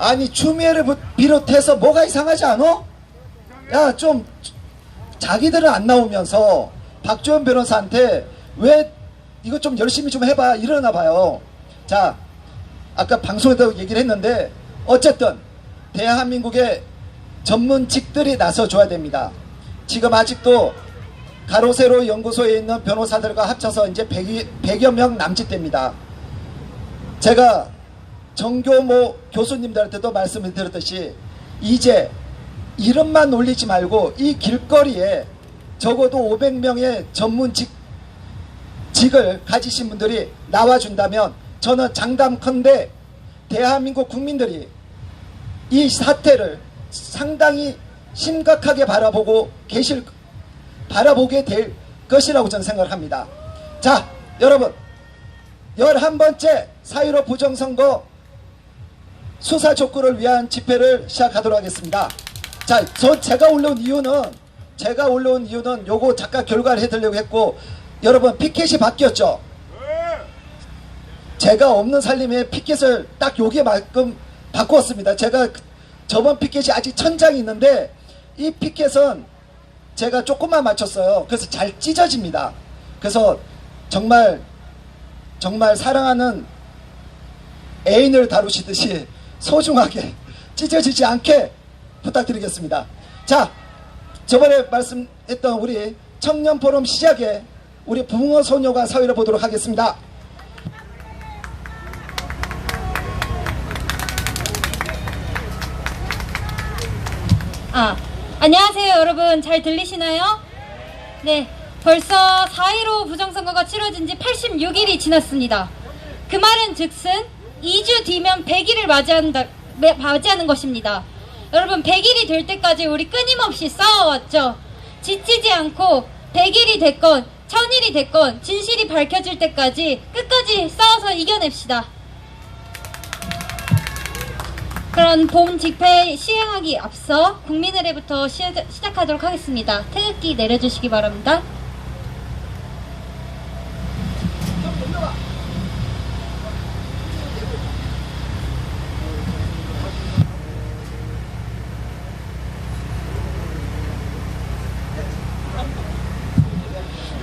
아니 추미애를 비롯해서 뭐가 이상하지 않아? 야, 좀 자기들은 안 나오면서 박지원 변호사한테 왜 이거 좀 열심히 좀 해봐 이러나 봐요. 자, 아까 방송에도 얘기를 했는데 어쨌든 대한민국의 전문직들이 나서줘야 됩니다. 지금 아직도 가로세로 연구소에 있는 변호사들과 합쳐서 이제 100여 명 남짓됩니다. 제가 정교모 교수님들한테도 말씀을 드렸듯이 이제 이름만 올리지 말고 이 길거리에 적어도 500명의 전문직을 가지신 분들이 나와준다면 저는 장담컨대 대한민국 국민들이 이 사태를 상당히 심각하게 바라보게 될 것이라고 저는 생각을 합니다. 자, 여러분 11번째 4.15 부정선거 수사 촉구를 위한 집회를 시작하도록 하겠습니다. 자, 제가 올라온 이유는 요거 잠깐 결과를 해드리려고 했고, 여러분 피켓이 바뀌었죠? 제가 없는 살림에 피켓을 딱 여기만큼 바꾸었습니다. 제가 저번 피켓이 아직 1000장이 있는데 이 피켓은 제가 조금만 맞췄어요. 그래서 잘 찢어집니다. 그래서 정말 사랑하는 애인을 다루시듯이 소중하게 찢어지지 않게 부탁드리겠습니다. 자, 저번에 말씀했던 우리 청년포럼 시작에 우리 붕어소녀가 사회를 보도록 하겠습니다. 안녕하세요 여러분. 잘 들리시나요? 네, 벌써 4.15 부정선거가 치러진 지 86일이 지났습니다. 그 말은 즉슨 2주 뒤면 100일을 맞이하는 것입니다. 여러분 100일이 될 때까지 우리 끊임없이 싸워왔죠. 지치지 않고 100일이 됐건 1000일이 됐건 진실이 밝혀질 때까지 끝까지 싸워서 이겨냅시다. 그런 본 집회 시행하기 앞서 국민의례부터 시작하도록 하겠습니다. 태극기 내려주시기 바랍니다.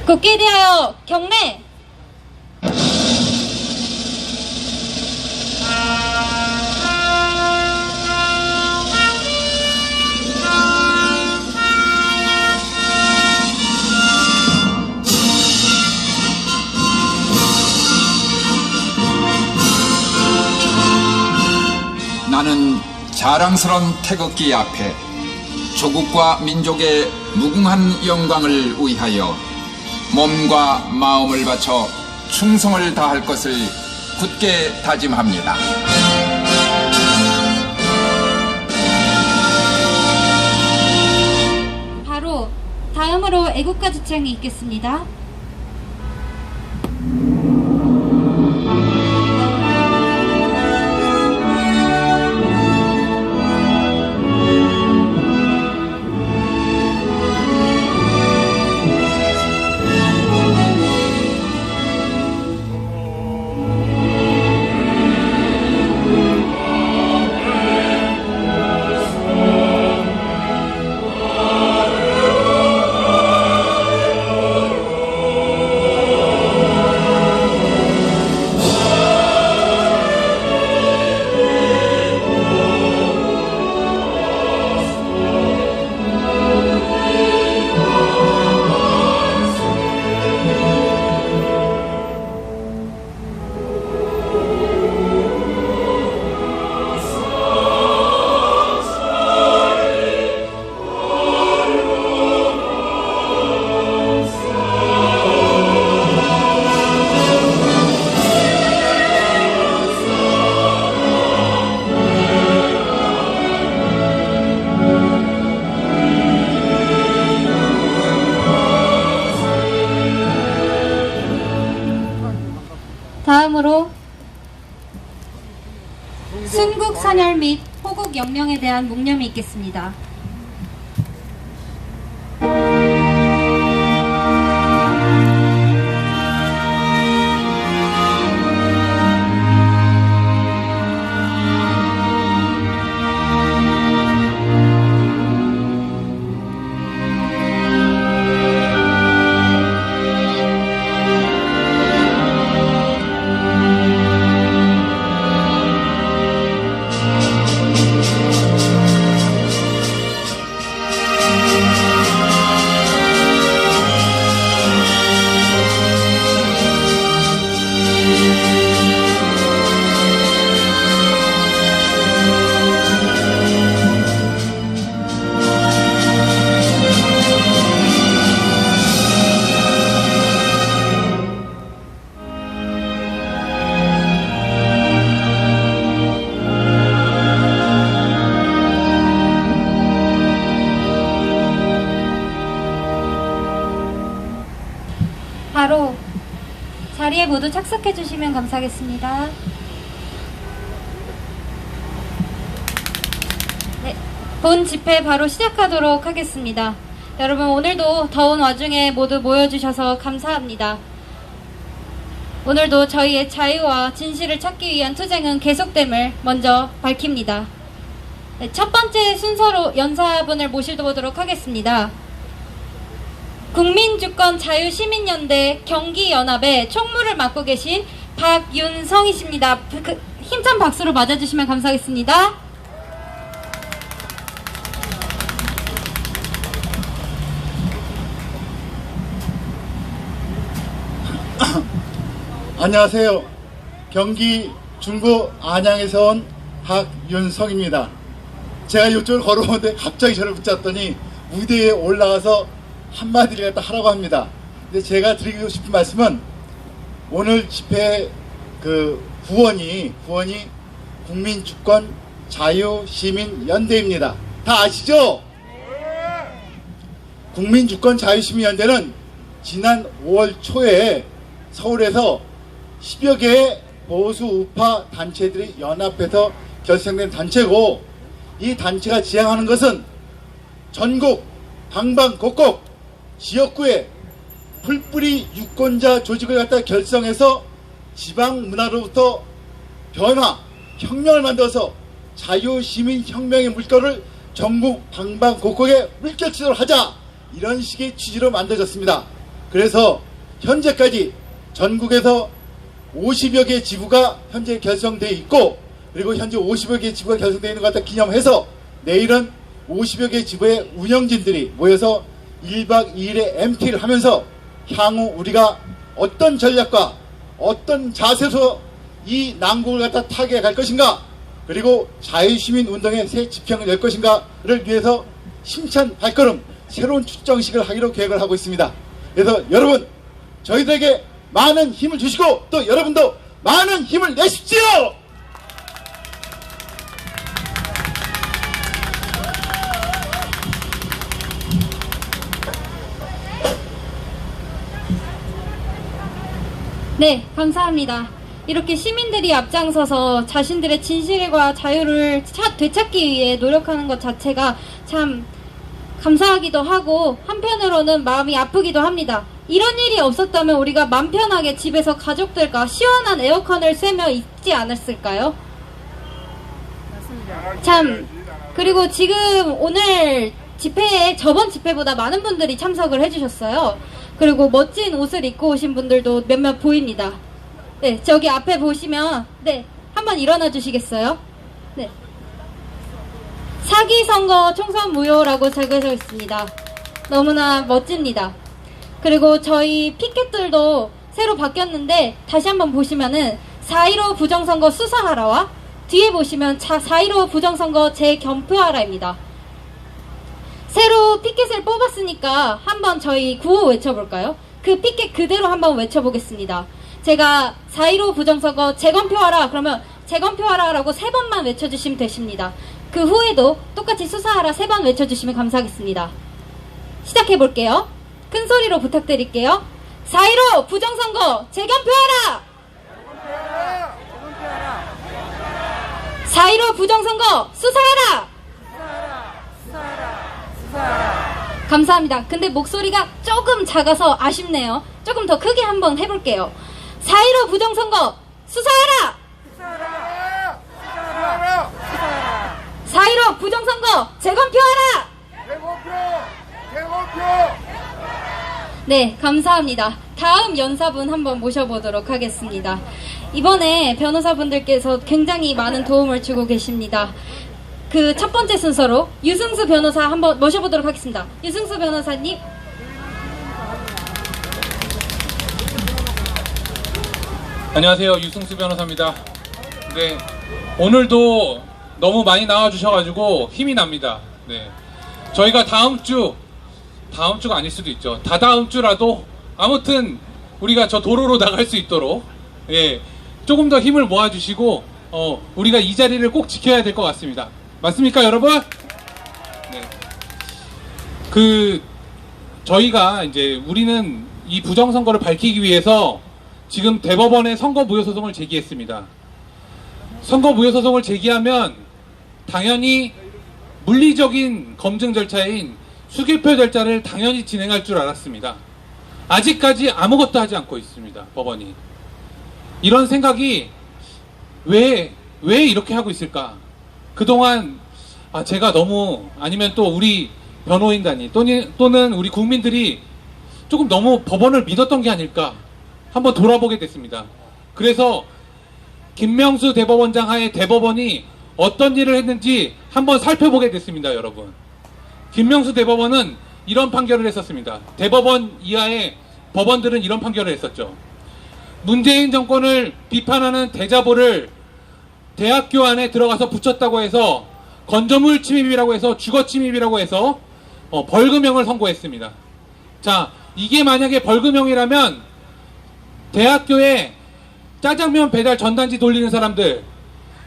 국기에 대하여 경례! 나는 자랑스러운 태극기 앞에 조국과 민족의 무궁한 영광을 위하여 몸과 마음을 바쳐 충성을 다할 것을 굳게 다짐합니다. 바로 다음으로 애국가 지창이 있겠습니다. 다음으로 순국 선열 및 호국 영령에 대한 묵념이 있겠습니다. 자리에 모두 착석해 주시면 감사하겠습니다. 네, 본 집회 바로 시작하도록 하겠습니다. 여러분, 오늘도 더운 와중에 모두 모여주셔서 감사합니다. 오늘도 저희의 자유와 진실을 찾기 위한 투쟁은 계속됨을 먼저 밝힙니다. 네, 첫 번째 순서로 연사분을 모시도록 하겠습니다. 국민주권 자유시민연대 경기연합의 총무를 맡고 계신 박윤성이십니다. 힘찬 박수로 맞아주시면 감사하겠습니다. 안녕하세요. 경기 중구 안양에서 온 박윤성입니다. 제가 이쪽을 걸어오는데 갑자기 저를 붙잡더니 무대에 올라가서 한마디를 갖다 하라고 합니다. 근데 제가 드리고 싶은 말씀은 오늘 집회 구원이 국민주권 자유시민연대입니다. 다 아시죠? 국민주권 자유시민연대는 지난 5월 초에 서울에서 10여 개의 보수 우파 단체들이 연합해서 결성된 단체고, 이 단체가 지향하는 것은 전국 방방곡곡 지역구에 풀뿌리 유권자 조직을 갖다 결성해서 지방 문화로부터 변화, 혁명을 만들어서 자유시민혁명의 물결을 전국 방방곡곡에 물결치도록 하자, 이런 식의 취지로 만들어졌습니다. 그래서 현재까지 전국에서 50여 개 지부가 현재 결성되어 있고, 그리고 현재 50여 개 지부가 결성되어 있는 것 같다 기념해서 내일은 50여 개 지부의 운영진들이 모여서 1박 2일의 MT를 하면서 향후 우리가 어떤 전략과 어떤 자세로 이 난국을 갖다 타개할 것인가, 그리고 자유시민 운동의 새 지평을 열 것인가를 위해서 힘찬 발걸음, 새로운 출정식을 하기로 계획을 하고 있습니다. 그래서 여러분, 저희들에게 많은 힘을 주시고 또 여러분도 많은 힘을 내십시오. 네, 감사합니다. 이렇게 시민들이 앞장서서 자신들의 진실과 자유를 되찾기 위해 노력하는 것 자체가 참 감사하기도 하고, 한편으로는 마음이 아프기도 합니다. 이런 일이 없었다면 우리가 맘 편하게 집에서 가족들과 시원한 에어컨을 쐬며 있지 않았을까요? 참, 그리고 지금 오늘 집회에 저번 집회보다 많은 분들이 참석을 해주셨어요. 그리고 멋진 옷을 입고 오신 분들도 몇몇 보입니다. 네, 저기 앞에 보시면, 네, 한번 일어나 주시겠어요? 네. 사기 선거 총선 무효라고 적혀져 있습니다. 너무나 멋집니다. 그리고 저희 피켓들도 새로 바뀌었는데, 다시 한번 보시면은 4.15 부정선거 수사하라와 뒤에 보시면 4.15 부정선거 재검표하라입니다. 새로 피켓을 뽑았으니까 한번 저희 구호 외쳐볼까요? 그 피켓 그대로 한번 외쳐보겠습니다. 제가 4.15 부정선거 재검표하라 그러면 재검표하라 라고 3번만 외쳐주시면 되십니다. 그 후에도 똑같이 수사하라 3번 외쳐주시면 감사하겠습니다. 시작해볼게요. 큰 소리로 부탁드릴게요. 4.15 부정선거 재검표하라! 4.15 부정선거 수사하라! 감사합니다. 근데 목소리가 조금 작아서 아쉽네요. 조금 더 크게 한번 해볼게요. 4.15 부정선거 수사하라! 4.15 부정선거 재검표하라! 네, 감사합니다. 다음 연사분 한번 모셔보도록 하겠습니다. 이번에 변호사분들께서 굉장히 많은 도움을 주고 계십니다. 그 첫 번째 순서로 유승수 변호사 한번 모셔보도록 하겠습니다. 유승수 변호사님. 안녕하세요. 유승수 변호사입니다. 네, 오늘도 너무 많이 나와주셔가지고 힘이 납니다. 네, 저희가 다음 주가 아닐 수도 있죠. 다다음 주라도 아무튼 우리가 저 도로로 나갈 수 있도록, 예, 조금 더 힘을 모아주시고 우리가 이 자리를 꼭 지켜야 될 것 같습니다. 맞습니까, 여러분? 네. 저희가 이제 우리는 이 부정선거를 밝히기 위해서 지금 대법원에 선거무효소송을 제기했습니다. 선거무효소송을 제기하면 당연히 물리적인 검증 절차인 수개표 절차를 당연히 진행할 줄 알았습니다. 아직까지 아무것도 하지 않고 있습니다. 법원이. 이런 생각이 왜 이렇게 하고 있을까? 그동안 제가 너무, 아니면 또 우리 변호인단이 또는 우리 국민들이 조금 너무 법원을 믿었던 게 아닐까 한번 돌아보게 됐습니다. 그래서 김명수 대법원장 하에 대법원이 어떤 일을 했는지 한번 살펴보게 됐습니다. 여러분, 김명수 대법원은 이런 판결을 했었습니다. 대법원 이하의 법원들은 이런 판결을 했었죠. 문재인 정권을 비판하는 대자보를 대학교 안에 들어가서 붙였다고 해서 건조물 침입이라고 해서 주거 침입이라고 해서 벌금형을 선고했습니다. 자, 이게 만약에 벌금형이라면 대학교에 짜장면 배달 전단지 돌리는 사람들,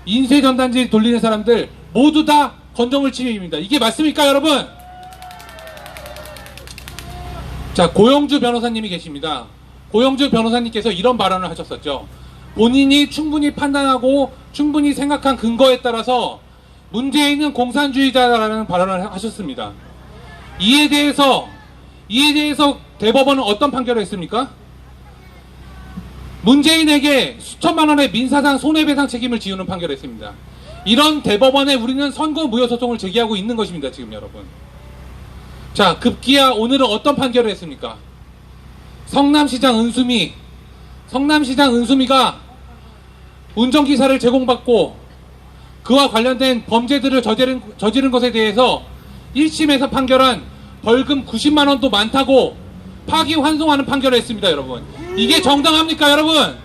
인쇄 전단지 돌리는 사람들 모두 다 건조물 침입입니다. 이게 맞습니까, 여러분? 자, 고영주 변호사님이 계십니다. 고영주 변호사님께서 이런 발언을 하셨었죠. 본인이 충분히 판단하고 충분히 생각한 근거에 따라서 문재인은 공산주의자라는 발언을 하셨습니다. 이에 대해서 대법원은 어떤 판결을 했습니까? 문재인에게 수천만 원의 민사상 손해배상 책임을 지우는 판결을 했습니다. 이런 대법원에 우리는 선거무효소송을 제기하고 있는 것입니다. 지금 여러분. 자, 급기야 오늘은 어떤 판결을 했습니까? 성남시장 은수미가 운전기사를 제공받고 그와 관련된 범죄들을 저지른 것에 대해서 1심에서 판결한 벌금 90만 원도 많다고 파기환송하는 판결을 했습니다. 여러분, 이게 정당합니까? 여러분,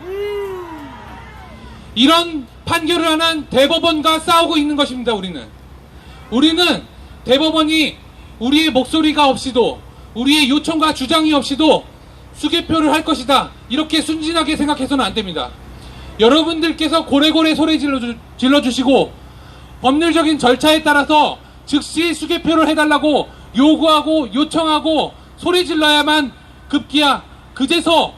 이런 판결을 하는 대법원과 싸우고 있는 것입니다. 우리는 대법원이 우리의 목소리가 없이도, 우리의 요청과 주장이 없이도 수개표를 할 것이다, 이렇게 순진하게 생각해서는 안 됩니다. 여러분들께서 고래고래 소리 질러주시고 법률적인 절차에 따라서 즉시 수개표를 해달라고 요구하고 요청하고 소리 질러야만 급기야 그제서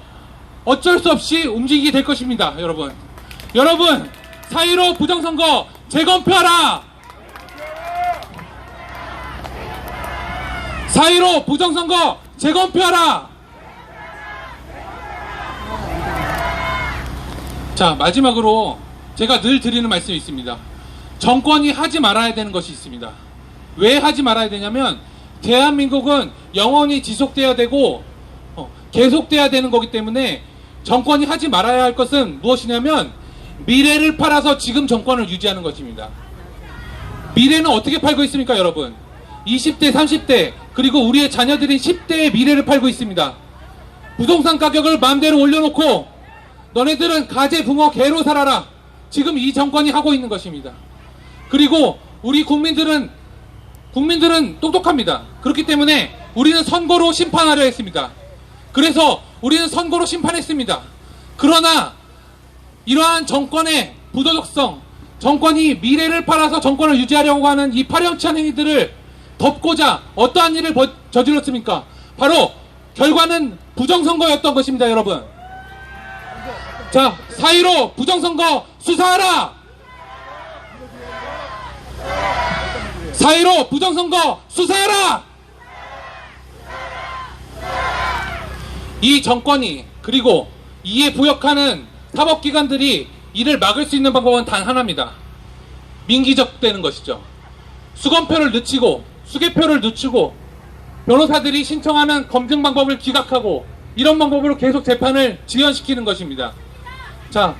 어쩔 수 없이 움직이게 될 것입니다. 여러분, 4.15 부정선거 재검표하라! 4.15 부정선거 재검표하라! 자, 마지막으로 제가 늘 드리는 말씀이 있습니다. 정권이 하지 말아야 되는 것이 있습니다. 왜 하지 말아야 되냐면 대한민국은 영원히 지속돼야 되고 계속돼야 되는 거기 때문에 정권이 하지 말아야 할 것은 무엇이냐면 미래를 팔아서 지금 정권을 유지하는 것입니다. 미래는 어떻게 팔고 있습니까, 여러분? 20대, 30대, 그리고 우리의 자녀들인 10대의 미래를 팔고 있습니다. 부동산 가격을 마음대로 올려놓고 너네들은 가재, 붕어, 개로 살아라, 지금 이 정권이 하고 있는 것입니다. 그리고 우리 국민들은 똑똑합니다. 그렇기 때문에 우리는 선거로 심판하려 했습니다. 그래서 우리는 선거로 심판했습니다. 그러나 이러한 정권의 부도덕성, 정권이 미래를 팔아서 정권을 유지하려고 하는 이 파렴치한 행위들을 덮고자 어떠한 일을 저질렀습니까? 바로 결과는 부정선거였던 것입니다. 여러분, 자, 4.15 부정선거 수사하라! 4.15 부정선거 수사하라! 이 정권이, 그리고 이에 부역하는 사법기관들이 이를 막을 수 있는 방법은 단 하나입니다. 민기적되는 것이죠. 수검표를 늦추고 수개표를 늦추고 변호사들이 신청하는 검증 방법을 기각하고 이런 방법으로 계속 재판을 지연시키는 것입니다. 자,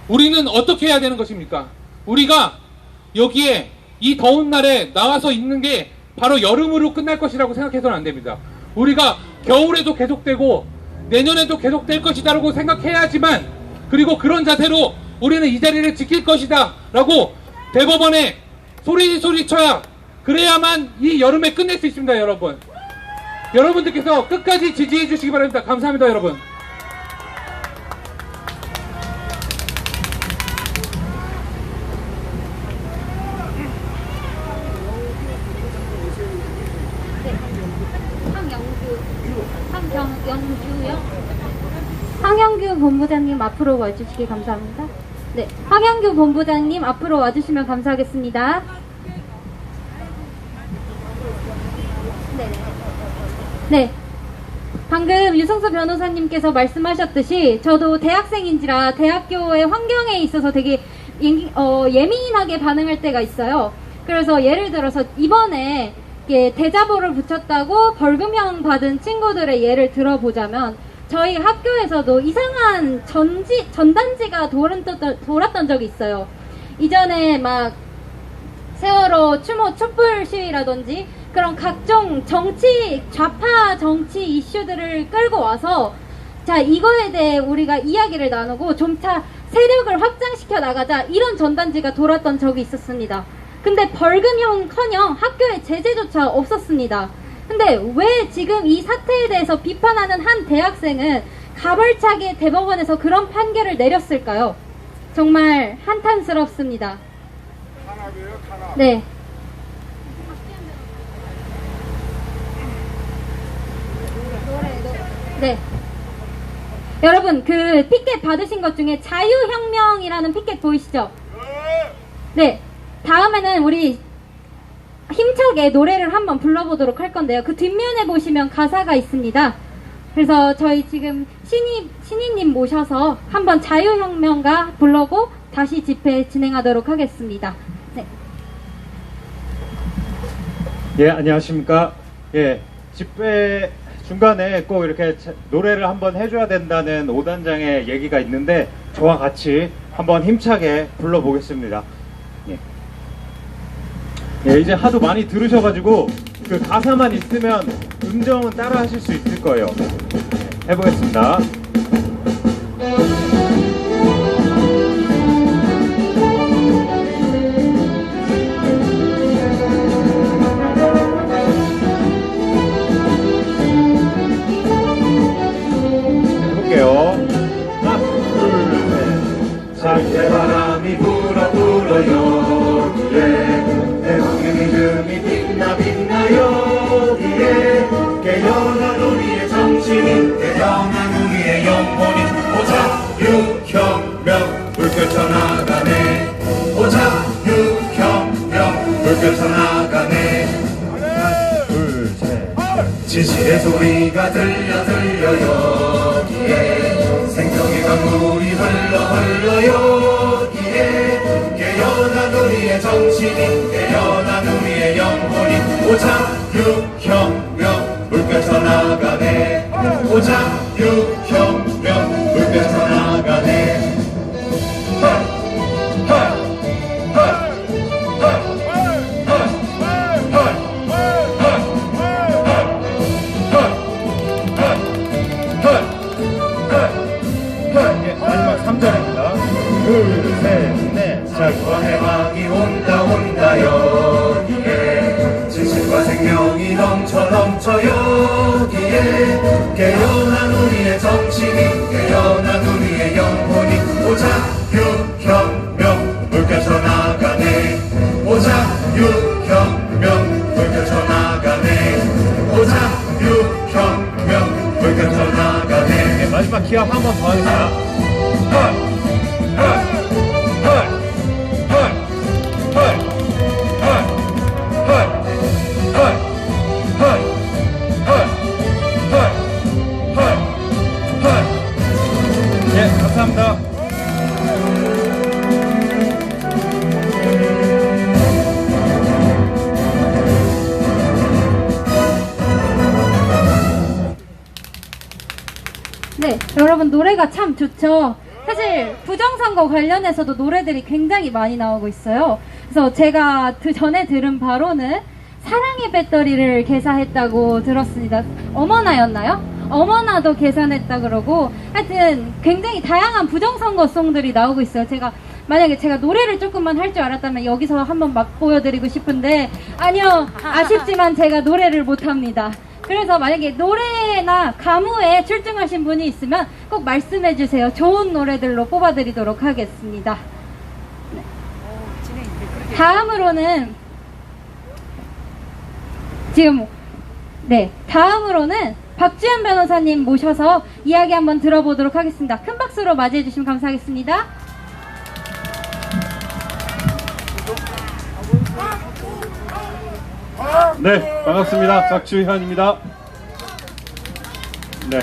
우리는 어떻게 해야 되는 것입니까? 우리가 여기에 이 더운 날에 나와서 있는 게 바로 여름으로 끝날 것이라고 생각해서는 안 됩니다. 우리가 겨울에도 계속되고 내년에도 계속될 것이다 라고 생각해야지만, 그리고 그런 자세로 우리는 이 자리를 지킬 것이다 라고 대법원에 소리쳐야, 그래야만 이 여름에 끝낼 수 있습니다. 여러분들께서 끝까지 지지해 주시기 바랍니다. 감사합니다. 여러분. 황영규 본부장님 앞으로 와주시기 감사합니다. 네, 황영규 본부장님 앞으로 와주시면 감사하겠습니다. 네. 방금 유성수 변호사님께서 말씀하셨듯이 저도 대학생인지라 대학교의 환경에 있어서 되게 예민하게 반응할 때가 있어요. 그래서 예를 들어서 이번에 대자보를 붙였다고 벌금형 받은 친구들의 예를 들어보자면 저희 학교에서도 이상한 전단지가 돌았던 적이 있어요. 이전에 막 세월호 추모 촛불 시위라든지 그런 각종 좌파 정치 이슈들을 끌고 와서 자, 이거에 대해 우리가 이야기를 나누고 점차 세력을 확장시켜 나가자, 이런 전단지가 돌았던 적이 있었습니다. 근데 벌금형커녕 학교에 제재조차 없었습니다. 근데 왜 지금 이 사태에 대해서 비판하는 한 대학생은 가벌차게 대법원에서 그런 판결을 내렸을까요? 정말 한탄스럽습니다. 네. 네. 여러분, 그 피켓 받으신 것 중에 자유혁명이라는 피켓 보이시죠? 네. 다음에는 우리 힘차게 노래를 한번 불러보도록 할 건데요. 그 뒷면에 보시면 가사가 있습니다. 그래서 저희 지금 신이님 모셔서 한번 자유혁명가 부르고 다시 집회 진행하도록 하겠습니다. 네. 예, 안녕하십니까. 예, 집회 중간에 꼭 이렇게 노래를 한번 해줘야 된다는 5단장의 얘기가 있는데 저와 같이 한번 힘차게 불러보겠습니다. 예. 예, 이제 하도 많이 들으셔가지고 그 가사만 있으면 음정은 따라 하실 수 있을 거예요. 예, 해보겠습니다. 장대바람이 불어 여기에 대왕의 믿음이 빛나 여기에 깨어난 우리의 정신이 깨어난 우리의 영혼이 오자유혁명 불 펼쳐나가네 오자유혁명 불 펼쳐나가네 진실의 소리가 들려 여기에 생명의 강물이 흘러 여기에 깨어난 우리의 정신이 깨어난 우리의 영혼이 오자유혁명 불 펼쳐나가네 오자유혁명 불 펼쳐나가네 마지막 3절입니다. 둘, 셋, 넷. 자유와 해방이 온다 여기에 진실과 생명이 넘쳐 여기에 깨어난 우리의 정신이 깨어난 우리의 영혼이 오자유혁명 불 펼쳐나가네 오자유혁명 불 펼쳐나가네 오자유혁명 불 펼쳐나가네. 네, 마지막 기합 한 번 더 하겠습니다. 예, 감사합니다. 네, 여러분 노래가 참 좋죠. 사실 부정선거 관련해서도 노래들이 굉장히 많이 나오고 있어요. 그래서 제가 전에 들은 바로는 사랑의 배터리를 개사했다고 들었습니다. 어머나였나요? 어머나도 계산했다 그러고, 하여튼 굉장히 다양한 부정선거송들이 나오고 있어요. 만약에 제가 노래를 조금만 할 줄 알았다면 여기서 한번 막 보여드리고 싶은데, 아니요, 아쉽지만 제가 노래를 못합니다. 그래서 만약에 노래나 가무에 출중하신 분이 있으면 꼭 말씀해 주세요. 좋은 노래들로 뽑아드리도록 하겠습니다. 네. 다음으로는 박주현 변호사님 모셔서 이야기 한번 들어보도록 하겠습니다. 큰 박수로 맞이해 주시면 감사하겠습니다. 네, 반갑습니다. 박주현입니다. 네.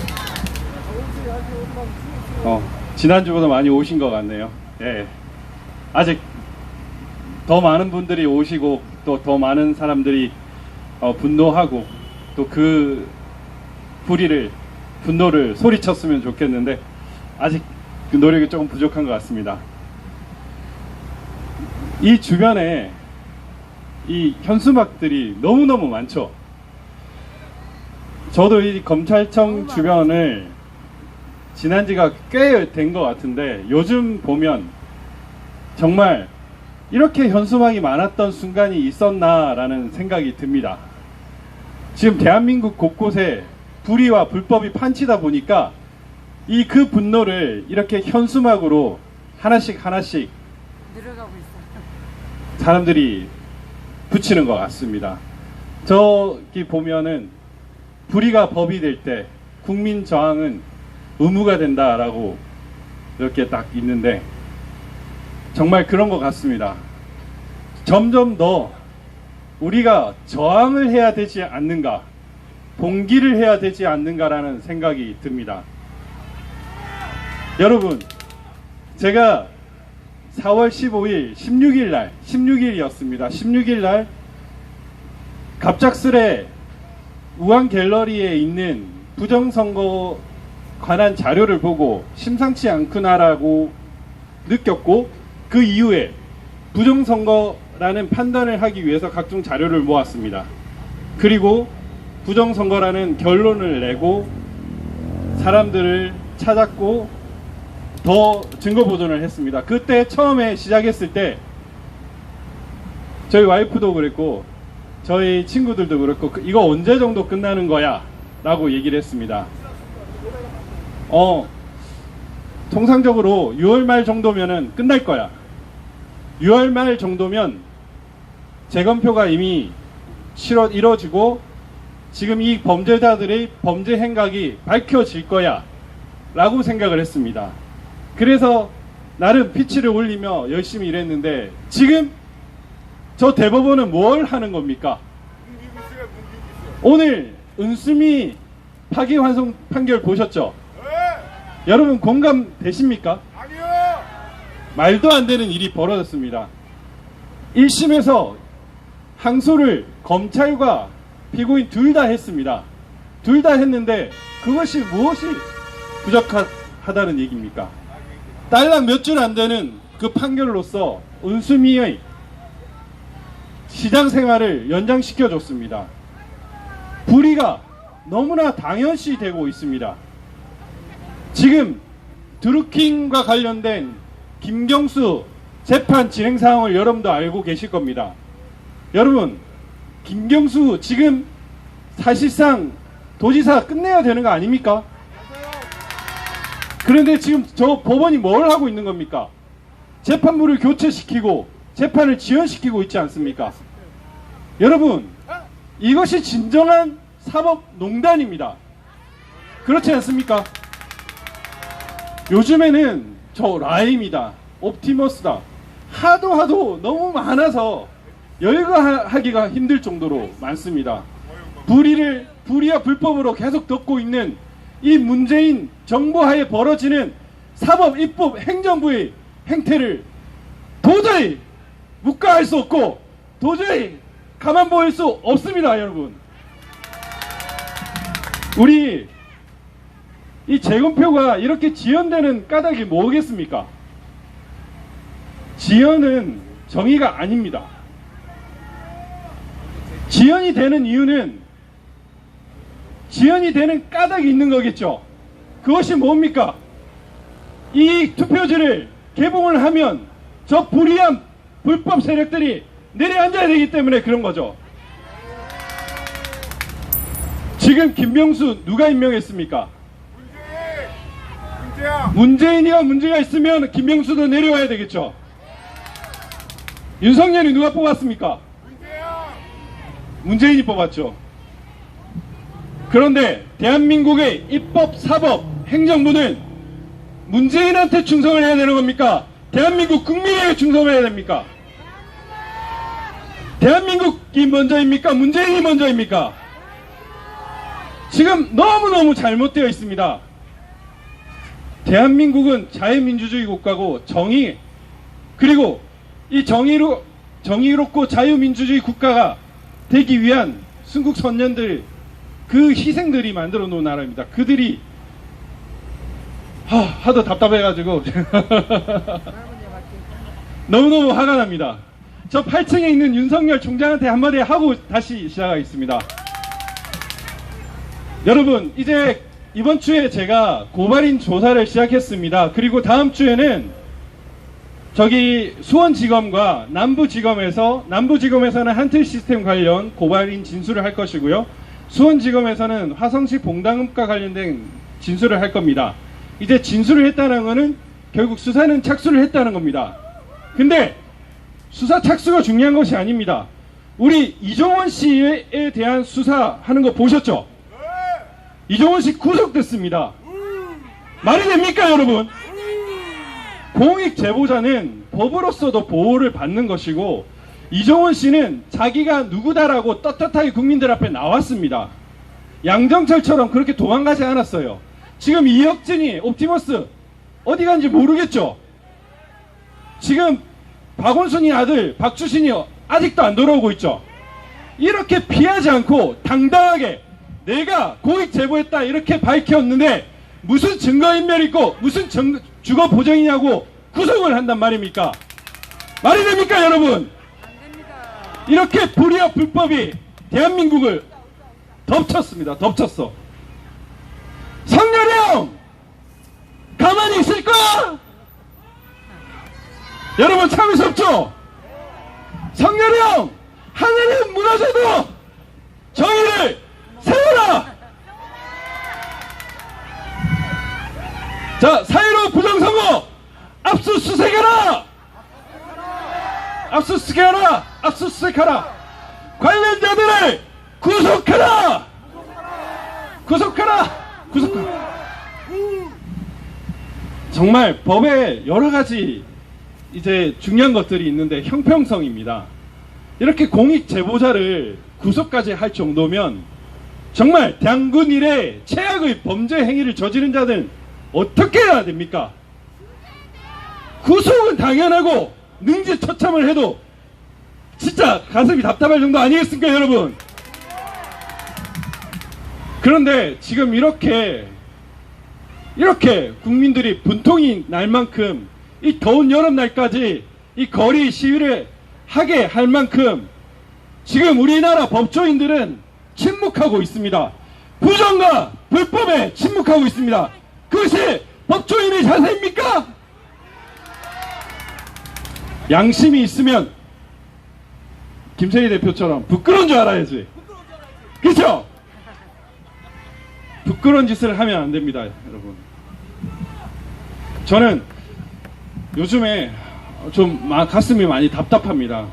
지난주보다 많이 오신 것 같네요. 예. 아직 더 많은 분들이 오시고 또 더 많은 사람들이 분노하고 또 그 분노를 소리쳤으면 좋겠는데 아직 그 노력이 조금 부족한 것 같습니다. 이 주변에 이 현수막들이 너무너무 많죠. 저도 이 검찰청 주변을 지난 지가 꽤 된 것 같은데 요즘 보면 정말 이렇게 현수막이 많았던 순간이 있었나라는 생각이 듭니다. 지금 대한민국 곳곳에 불의와 불법이 판치다 보니까 이 그 분노를 이렇게 현수막으로 하나씩 사람들이 붙이는 것 같습니다. 저기 보면은 불의가 법이 될 때 국민 저항은 의무가 된다라고 이렇게 딱 있는데 정말 그런 것 같습니다. 점점 더 우리가 저항을 해야 되지 않는가, 봉기를 해야 되지 않는가라는 생각이 듭니다. 여러분, 제가 4월 15일, 16일이었습니다. 16일 날 갑작스레 우한갤러리에 있는 부정선거 관한 자료를 보고 심상치 않구나라고 느꼈고 그 이후에 부정선거라는 판단을 하기 위해서 각종 자료를 모았습니다. 그리고 부정선거라는 결론을 내고 사람들을 찾았고 더 증거 보존을 했습니다. 그때 처음에 시작했을 때 저희 와이프도 그랬고 저희 친구들도 그렇고 이거 언제 정도 끝나는 거야? 라고 얘기를 했습니다. 통상적으로 6월 말 정도면은 끝날 거야. 6월 말 정도면 재검표가 이미 이뤄지고 지금 이 범죄자들의 범죄 행각이 밝혀질 거야 라고 생각을 했습니다. 그래서 나름 피치를 올리며 열심히 일했는데 지금 저 대법원은 뭘 하는 겁니까? 오늘 은수미 파기환송 판결 보셨죠? 여러분 공감되십니까? 아니요. 말도 안 되는 일이 벌어졌습니다. 1심에서 항소를 검찰과 피고인 둘 다 했습니다. 둘 다 했는데 그것이 무엇이 부적하다는 얘기입니까? 딸랑 몇 줄 안 되는 그 판결로서 은수미의 시장 생활을 연장시켜 줬습니다. 불의가 너무나 당연시 되고 있습니다. 지금 드루킹과 관련된 김경수 재판 진행 상황을 여러분도 알고 계실 겁니다. 여러분, 김경수 지금 사실상 도지사 끝내야 되는 거 아닙니까? 그런데 지금 저 법원이 뭘 하고 있는 겁니까? 재판부를 교체시키고 재판을 지연시키고 있지 않습니까? 여러분, 이것이 진정한 사법농단입니다. 그렇지 않습니까? 요즘에는 저 라임이다, 옵티머스다 하도 너무 많아서 열거하기가 힘들 정도로 많습니다. 불의와 불법으로 계속 덮고 있는 이 문재인 정부 하에 벌어지는 사법, 입법, 행정부의 행태를 도저히 묵과할 수 없고 도저히 가만 보일 수 없습니다. 여러분, 우리 이 재검표가 이렇게 지연되는 까닭이 뭐겠습니까? 지연은 정의가 아닙니다. 지연이 되는 이유는 지연이 되는 까닭이 있는 거겠죠. 그것이 뭡니까? 이 투표지를 개봉을 하면 저 불의한 불법 세력들이 내려앉아야 되기 때문에 그런 거죠. 지금 김명수 누가 임명했습니까? 문재인이가 문제가 있으면 김명수도 내려와야 되겠죠. 윤석열이 누가 뽑았습니까? 문재인이 뽑았죠. 그런데 대한민국의 입법, 사법, 행정부는 문재인한테 충성을 해야 되는 겁니까? 대한민국 국민에게 충성을 해야 됩니까? 대한민국이 먼저입니까? 문재인이 먼저입니까? 지금 너무너무 잘못되어 있습니다. 대한민국은 자유민주주의 국가고 그리고 이 정의롭고 자유민주주의 국가가 되기 위한 순국 선열들, 그 희생들이 만들어 놓은 나라입니다. 그들이 하도 답답해가지고 너무너무 화가 납니다. 저 8층에 있는 윤석열 총장한테 한마디 하고 다시 시작하겠습니다. 여러분, 이제 이번 주에 제가 고발인 조사를 시작했습니다. 그리고 다음 주에는 저기 수원지검과 남부지검에서는 한틀 시스템 관련 고발인 진술을 할 것이고요. 수원지검에서는 화성시 봉당음과 관련된 진술을 할 겁니다. 이제 진술을 했다는 거는 결국 수사는 착수를 했다는 겁니다. 근데 수사 착수가 중요한 것이 아닙니다. 우리 이종원 씨에 대한 수사하는 거 보셨죠? 이종원 씨 구속됐습니다. 말이 됩니까, 여러분? 공익 제보자는 법으로서도 보호를 받는 것이고, 이종원 씨는 자기가 누구다라고 떳떳하게 국민들 앞에 나왔습니다. 양정철처럼 그렇게 도망가지 않았어요. 지금 이혁진이 옵티머스 어디 간지 모르겠죠? 지금 박원순이 아들 박주신이 아직도 안 돌아오고 있죠? 이렇게 피하지 않고 당당하게 내가 공익 제보했다 이렇게 밝혔는데 무슨 증거인멸 있고 무슨 주거 보정이냐고 구속을 한단 말입니까? 말이 됩니까, 여러분? 이렇게 불의와 불법이 대한민국을 덮쳤습니다. 덮쳤어. 성렬이 형! 가만히 있을 거야? 여러분 참을 수 없죠? 성렬이 형! 하늘이 무너져도 정의를 세워라! 자, 4.15 부정선거 압수수색해라! 압수수색하라! 압수수색하라! 관련자들을 구속하라! 구속하라! 구속하라! 정말 법에 여러 가지 이제 중요한 것들이 있는데 형평성입니다. 이렇게 공익 제보자를 구속까지 할 정도면 정말 당군 이래 최악의 범죄 행위를 저지른 자들은 어떻게 해야 됩니까? 구속은 당연하고 능지처참을 해도 진짜 가슴이 답답할 정도 아니겠습니까, 여러분? 그런데 지금 이렇게 국민들이 분통이 날 만큼 이 더운 여름날까지 이 거리 시위를 하게 할 만큼 지금 우리나라 법조인들은 침묵하고 있습니다. 부정과 불법에 침묵하고 있습니다. 그것이 법조인의 자세입니까? 양심이 있으면 김세희 대표처럼 부끄러운 줄 알아야지. 그렇죠? 부끄러운 짓을 하면 안 됩니다, 여러분. 저는 요즘에 좀 가슴이 많이 답답합니다.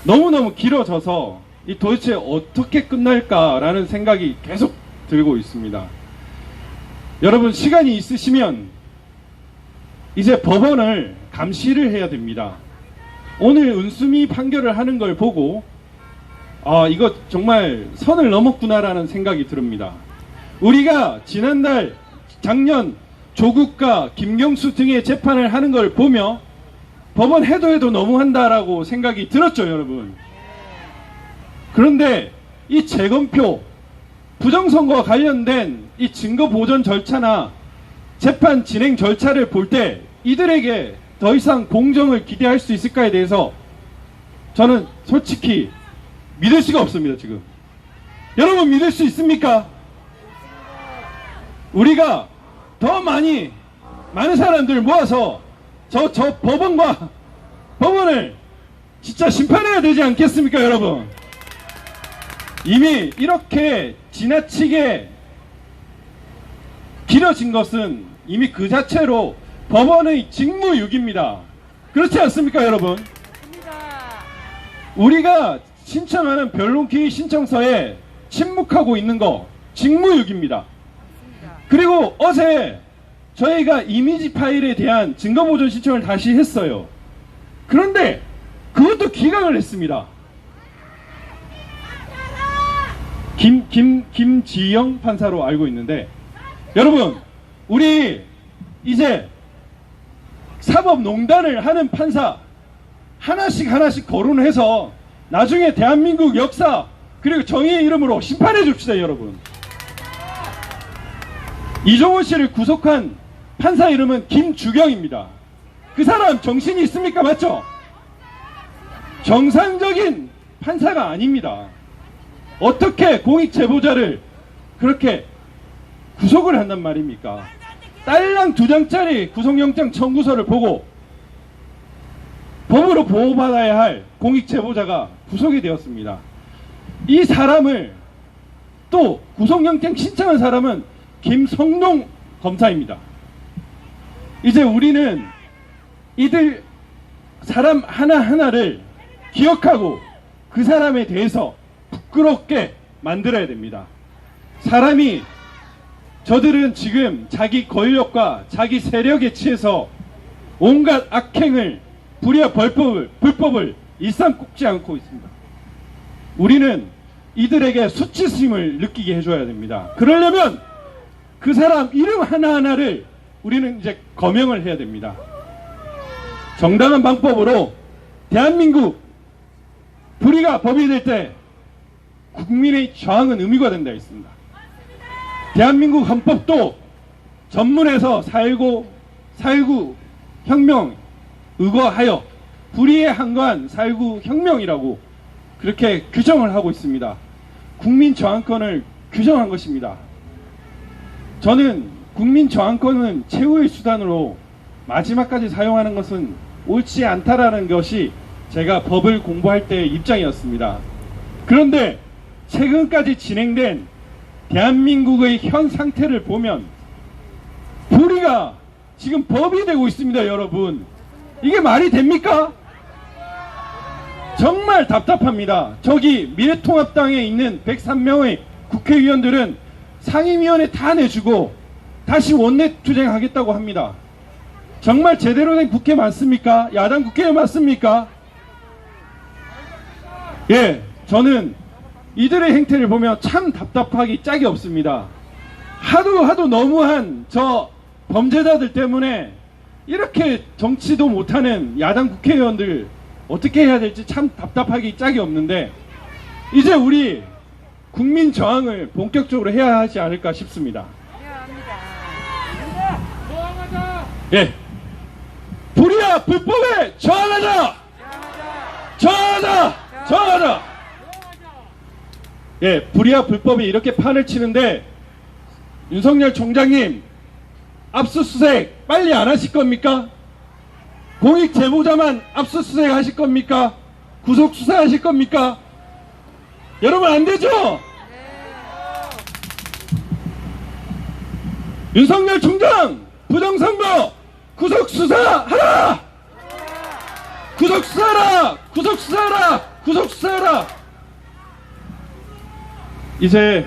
너무너무 길어져서 이 도대체 어떻게 끝날까라는 생각이 계속 들고 있습니다. 여러분, 시간이 있으시면 이제 법원을 감시를 해야 됩니다. 오늘 은수미 판결을 하는 걸 보고 이거 정말 선을 넘었구나라는 생각이 듭니다. 우리가 작년 조국과 김경수 등의 재판을 하는 걸 보며 법원 해도 너무한다라고 생각이 들었죠, 여러분. 그런데 이 재검표, 부정선거와 관련된 이 증거 보전 절차나 재판 진행 절차를 볼 때 이들에게 더 이상 공정을 기대할 수 있을까에 대해서 저는 솔직히 믿을 수가 없습니다, 지금. 여러분 믿을 수 있습니까? 우리가 더 많은 사람들 모아서 저 법원을 진짜 심판해야 되지 않겠습니까, 여러분? 이미 이렇게 지나치게 길어진 것은 이미 그 자체로 법원의 직무유기입니다. 그렇지 않습니까, 여러분? 우리가 신청하는 변론기의 신청서에 침묵하고 있는 거 직무유기입니다. 그리고 어제 저희가 이미지 파일에 대한 증거보존 신청을 다시 했어요. 그런데 그것도 기각을 했습니다. 김지영 판사로 알고 있는데, 여러분, 우리 이제 사법농단을 하는 판사 하나씩 거론해서 나중에 대한민국 역사 그리고 정의의 이름으로 심판해 줍시다, 여러분. 이종호 씨를 구속한 판사 이름은 김주경입니다. 그 사람 정신이 있습니까? 맞죠? 정상적인 판사가 아닙니다. 어떻게 공익 제보자를 그렇게 구속을 한단 말입니까? 딸랑 2장짜리 구속영장 청구서를 보고 법으로 보호받아야 할 공익 제보자가 구속이 되었습니다. 이 사람을 또 구속영장 신청한 사람은 김성동 검사입니다. 이제 우리는 이들 사람 하나하나를 기억하고 그 사람에 대해서 부끄럽게 만들어야 됩니다. 저들은 지금 자기 권력과 자기 세력에 취해서 온갖 악행을, 불의와 불법을 일삼 꼽지 않고 있습니다. 우리는 이들에게 수치심을 느끼게 해줘야 됩니다. 그러려면 그 사람 이름 하나하나를 우리는 이제 거명을 해야 됩니다. 정당한 방법으로 대한민국 불의가 법이 될 때 국민의 저항은 의무가 된다 했습니다. 대한민국 헌법도 전문에서 4.19 혁명 의거하여 불의에 항거한 4.19 혁명이라고 그렇게 규정을 하고 있습니다. 국민 저항권을 규정한 것입니다. 저는 국민 저항권은 최후의 수단으로 마지막까지 사용하는 것은 옳지 않다라는 것이 제가 법을 공부할 때의 입장이었습니다. 그런데 최근까지 진행된 대한민국의 현 상태를 보면 불의가 지금 법이 되고 있습니다, 여러분. 이게 말이 됩니까? 정말 답답합니다. 저기 미래통합당에 있는 103명의 국회의원들은 상임위원회 다 내주고 다시 원내 투쟁하겠다고 합니다. 정말 제대로 된 국회 맞습니까? 야당 국회 맞습니까? 예, 저는 이들의 행태를 보면 참 답답하기 짝이 없습니다. 하도 너무한 저 범죄자들 때문에 이렇게 정치도 못하는 야당 국회의원들 어떻게 해야 될지 참 답답하기 짝이 없는데, 이제 우리 국민 저항을 본격적으로 해야 하지 않을까 싶습니다. 예, 불의와 불법에 저항하자! 저항하자! 예, 불의와 불법이 이렇게 판을 치는데 윤석열 총장님 압수수색 빨리 안 하실 겁니까? 공익 제보자만 압수수색 하실 겁니까? 구속 수사하실 겁니까? 여러분 안 되죠? 윤석열 총장 부정선거 구속 수사하라! 구속 수사하라! 구속 수사하라! 구속 수사하라! 이제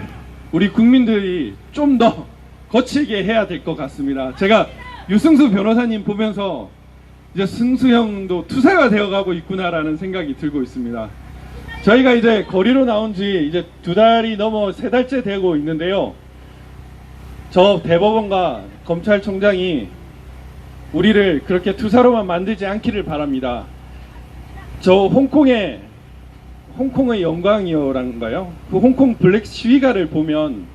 우리 국민들이 좀 더 거칠게 해야 될 것 같습니다. 제가 유승수 변호사님 보면서 이제 승수 형도 투사가 되어가고 있구나라는 생각이 들고 있습니다. 저희가 이제 거리로 나온 지 이제 2달이 넘어 3달째 되고 있는데요. 저 대법원과 검찰총장이 우리를 그렇게 투사로만 만들지 않기를 바랍니다. 저 홍콩의 영광이요란가요? 그 홍콩 블랙 시위가를 보면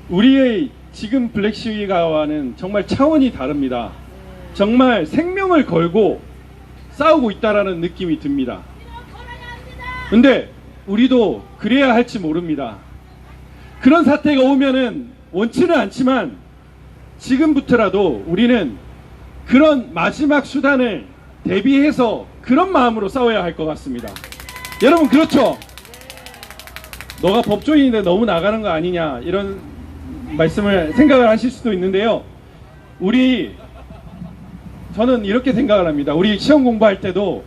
우리의 지금 블랙 시위가와는 정말 차원이 다릅니다. 정말 생명을 걸고 싸우고 있다라는 느낌이 듭니다. 근데 우리도 그래야 할지 모릅니다. 그런 사태가 오면은 원치는 않지만 지금부터라도 우리는 그런 마지막 수단을 대비해서 그런 마음으로 싸워야 할 것 같습니다. 여러분 그렇죠? 너가 법조인인데 너무 나가는 거 아니냐 이런 말씀을 생각을 하실 수도 있는데요. 저는 이렇게 생각을 합니다. 우리 시험 공부할 때도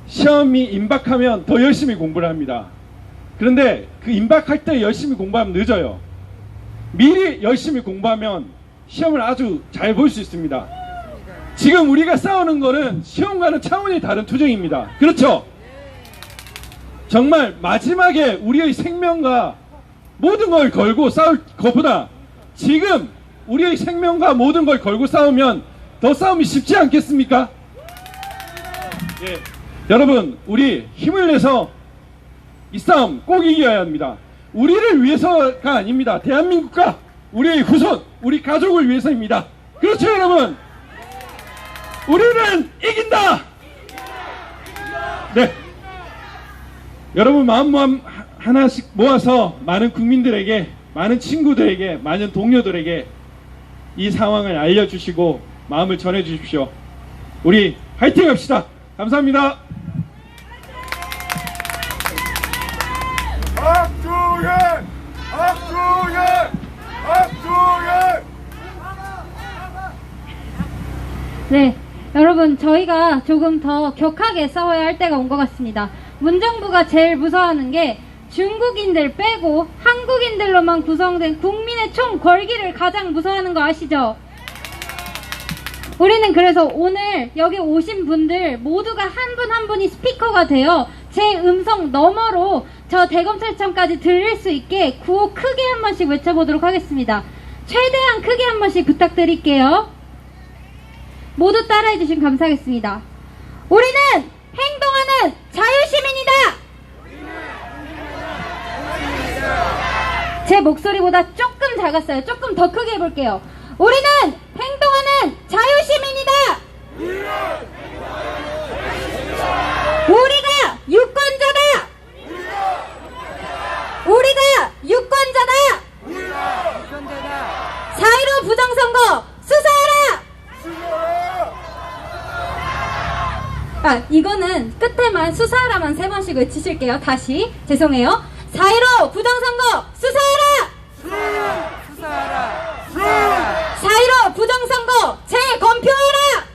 시험이 임박하면 더 열심히 공부를 합니다. 그런데 그 임박할 때 열심히 공부하면 늦어요. 미리 열심히 공부하면 시험을 아주 잘 볼 수 있습니다. 지금 우리가 싸우는 거는 시험과는 차원이 다른 투쟁입니다. 그렇죠? 정말 마지막에 우리의 생명과 모든 걸 걸고 싸울 것보다 지금 우리의 생명과 모든 걸 걸고 싸우면 더 싸움이 쉽지 않겠습니까? 예. 여러분, 우리 힘을 내서 이 싸움 꼭 이겨야 합니다. 우리를 위해서가 아닙니다. 대한민국과 우리의 후손, 우리 가족을 위해서입니다. 그렇죠, 여러분? 우리는 이긴다! 네. 여러분 마음 하나씩 모아서 많은 국민들에게, 많은 친구들에게, 많은 동료들에게 이 상황을 알려주시고 마음을 전해주십시오. 우리 화이팅 합시다. 감사합니다. 박주현! 박주현! 박주현! 네, 여러분 저희가 조금 더 격하게 싸워야 할 때가 온 것 같습니다. 문정부가 제일 무서워하는 게 중국인들 빼고 한국인들로만 구성된 국민의 총 걸기를 가장 무서워하는 거 아시죠? 우리는 그래서 오늘 여기 오신 분들 모두가 한 분 한 분이 스피커가 되어 제 음성 너머로 저 대검찰청까지 들릴 수 있게 구호 크게 한 번씩 외쳐보도록 하겠습니다. 최대한 크게 한 번씩 부탁드릴게요. 모두 따라해 주시면 감사하겠습니다. 우리는 행동하는 자유시민이다! 제 목소리보다 조금 작았어요. 조금 더 크게 해볼게요. 우리는 행동하는 자유시민이다! 우리가 유권자다! 우리가 유권자다! 4.15 부정선거 수사하라! 이거는 끝에만 수사하라만 3번씩 외치실게요. 다시 죄송해요. 4.15 부정선거 수사하라! 4.15 부정선거 재검표하라!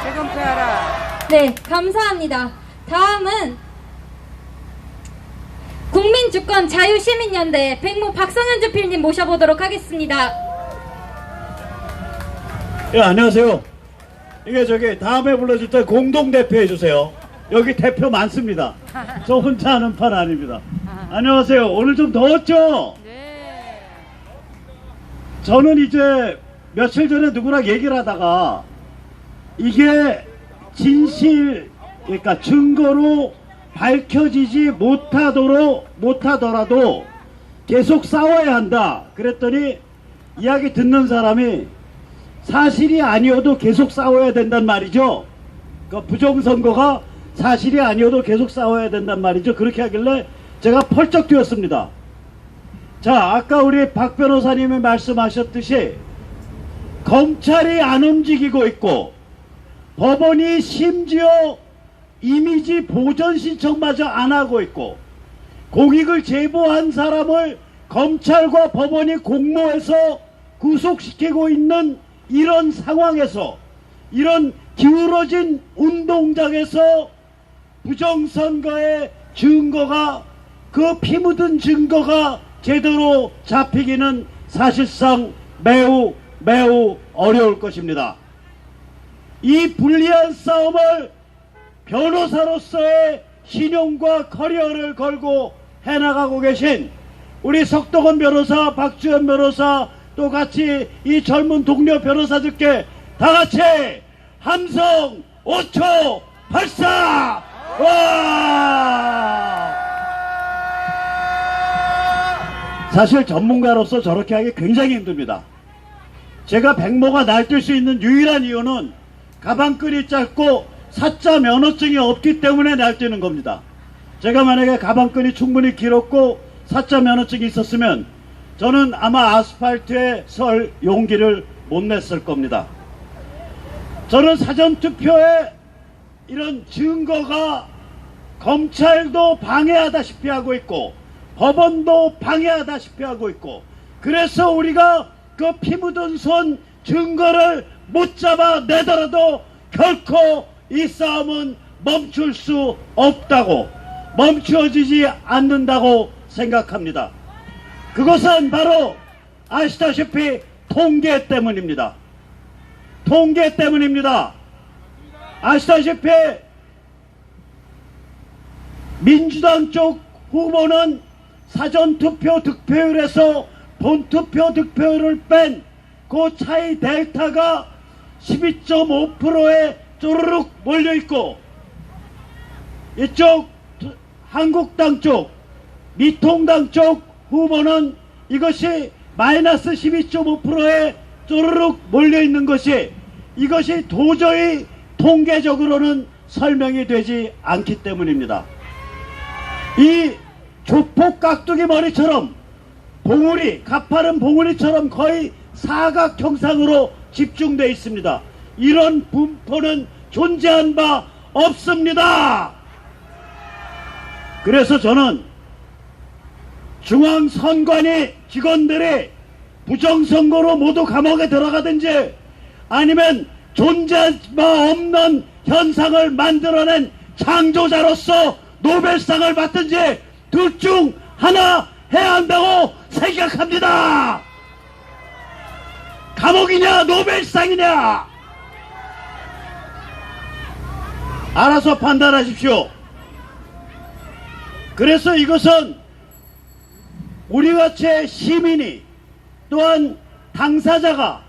재검표하라! 네, 감사합니다. 다음은 국민주권 자유시민연대 백모 박성현 주필님 모셔보도록 하겠습니다. 예, 안녕하세요. 이게 다음에 불러줄 때 공동대표 해주세요. 여기 대표 많습니다. 저 혼자 하는 판 아닙니다. 안녕하세요. 오늘 좀 더웠죠? 네. 저는 이제 며칠 전에 누구랑 얘기를 하다가 이게 진실, 그러니까 증거로 밝혀지지 못하더라도 계속 싸워야 한다. 그랬더니 이야기 듣는 사람이 사실이 아니어도 계속 싸워야 된단 말이죠. 그 부정선거가 사실이 아니어도 계속 싸워야 된단 말이죠. 그렇게 하길래 제가 펄쩍 뛰었습니다. 자, 아까 우리 박 변호사님이 말씀하셨듯이 검찰이 안 움직이고 있고 법원이 심지어 이미지 보전 신청마저 안 하고 있고 공익을 제보한 사람을 검찰과 법원이 공모해서 구속시키고 있는 이런 상황에서, 이런 기울어진 운동장에서 부정선거의 증거가, 그 피 묻은 증거가 제대로 잡히기는 사실상 매우 어려울 것입니다. 이 불리한 싸움을 변호사로서의 신용과 커리어를 걸고 해나가고 계신 우리 석덕원 변호사, 박주현 변호사, 또 같이 이 젊은 동료 변호사들께 다 같이 함성 5초 발사! 와! 사실 전문가로서 저렇게 하기 굉장히 힘듭니다. 제가 백모가 날뛸 수 있는 유일한 이유는 가방끈이 짧고 사자 면허증이 없기 때문에 날뛰는 겁니다. 제가 만약에 가방끈이 충분히 길었고 사자 면허증이 있었으면 저는 아마 아스팔트에 설 용기를 못 냈을 겁니다. 저는 사전투표에 이런 증거가 검찰도 방해하다시피 하고 있고 법원도 방해하다시피 하고 있고, 그래서 우리가 그 피 묻은 손 증거를 못 잡아내더라도 결코 이 싸움은 멈출 수 없다고, 멈추어지지 않는다고 생각합니다. 그것은 바로 아시다시피 통계 때문입니다. 통계 때문입니다. 아시다시피 민주당 쪽 후보는 사전투표 득표율에서 본투표 득표율을 뺀 그 차이 델타가 12.5%에 쪼르륵 몰려있고, 이쪽 한국당 쪽, 미통당 쪽 후보는 이것이 마이너스 12.5%에 쪼르륵 몰려있는 것이, 이것이 도저히 통계적으로는 설명이 되지 않기 때문입니다. 이 조폭 깍두기 머리처럼 봉우리, 가파른 봉우리처럼 거의 사각 형상으로 집중되어 있습니다. 이런 분포는 존재한 바 없습니다. 그래서 저는 중앙선관위 직원들이 부정선거로 모두 감옥에 들어가든지 아니면 존재한 바 없는 현상을 만들어낸 창조자로서 노벨상을 받든지 둘 중 하나 해야 한다고 생각합니다. 감옥이냐 노벨상이냐 알아서 판단하십시오. 그래서 이것은 우리같이 시민이, 또한 당사자가,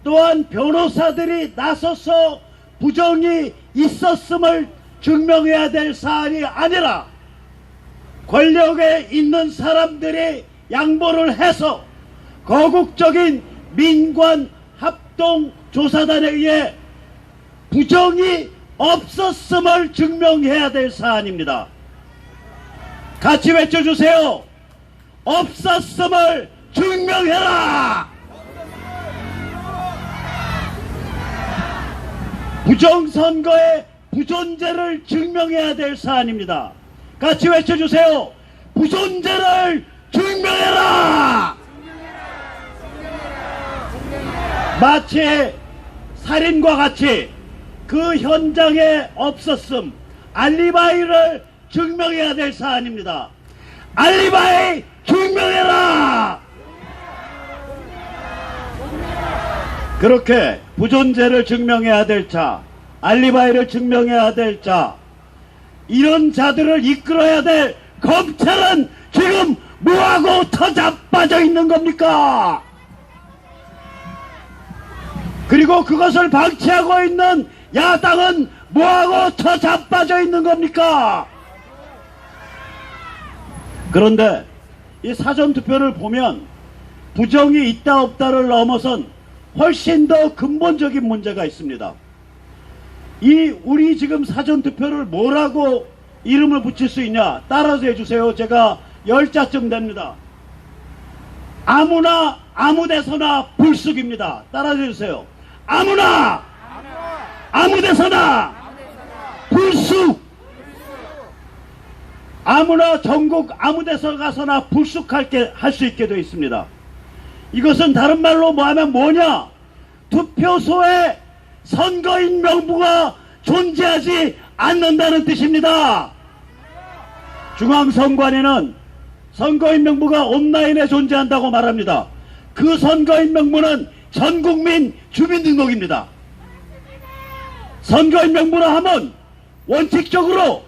또한 변호사들이 나서서 부정이 있었음을 증명해야 될 사안이 아니라 권력에 있는 사람들이 양보를 해서 거국적인 민관 합동조사단에 의해 부정이 없었음을 증명해야 될 사안입니다. 같이 외쳐주세요. 없었음을 증명해라. 부정선거의 부존재를 증명해야 될 사안입니다. 같이 외쳐주세요. 부존재를 증명해라. 마치 살인과 같이 그 현장에 없었음, 알리바이를 증명해야 될 사안입니다. 알리바이 증명해라. 그렇게 부존재를 증명해야 될 자, 알리바이를 증명해야 될 자, 이런 자들을 이끌어야 될 검찰은 지금 뭐하고 터잡빠져 있는 겁니까? 그리고 그것을 방치하고 있는 야당은 뭐하고 터잡빠져 있는 겁니까? 그런데 이 사전투표를 보면 부정이 있다 없다를 넘어선 훨씬 더 근본적인 문제가 있습니다. 우리 지금 사전투표를 뭐라고 이름을 붙일 수 있냐? 따라서 해주세요. 제가 10자쯤 됩니다. 아무나 아무데서나 불쑥입니다. 따라서 해주세요. 아무나 아무데서나 불쑥. 아무나 전국 아무데서 가서나 불쑥할 수 있게 되어 있습니다. 이것은 다른 말로 뭐하면 뭐냐? 투표소에 선거인 명부가 존재하지 않는다는 뜻입니다. 중앙선관위는 선거인 명부가 온라인에 존재한다고 말합니다. 그 선거인 명부는 전국민 주민등록입니다. 선거인 명부라 하면 원칙적으로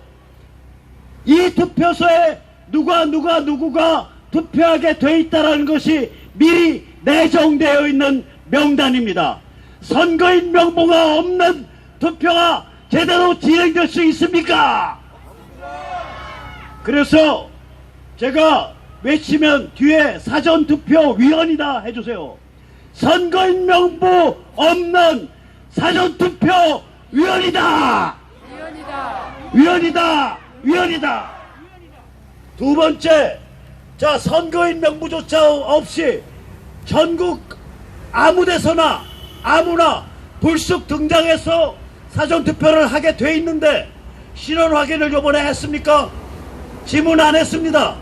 이 투표소에 누구가 투표하게 돼 있다는 것이 미리 내정되어 있는 명단입니다. 선거인 명부가 없는 투표가 제대로 진행될 수 있습니까? 그래서 제가 외치면 뒤에 사전투표위원이다 해주세요. 선거인 명부 없는 사전투표위원이다. 위원이다. 두 번째, 자, 선거인 명부조차 없이 전국 아무데서나 아무나 불쑥 등장해서 사전투표를 하게 돼 있는데 신원 확인을 요번에 했습니까? 지문 안 했습니다.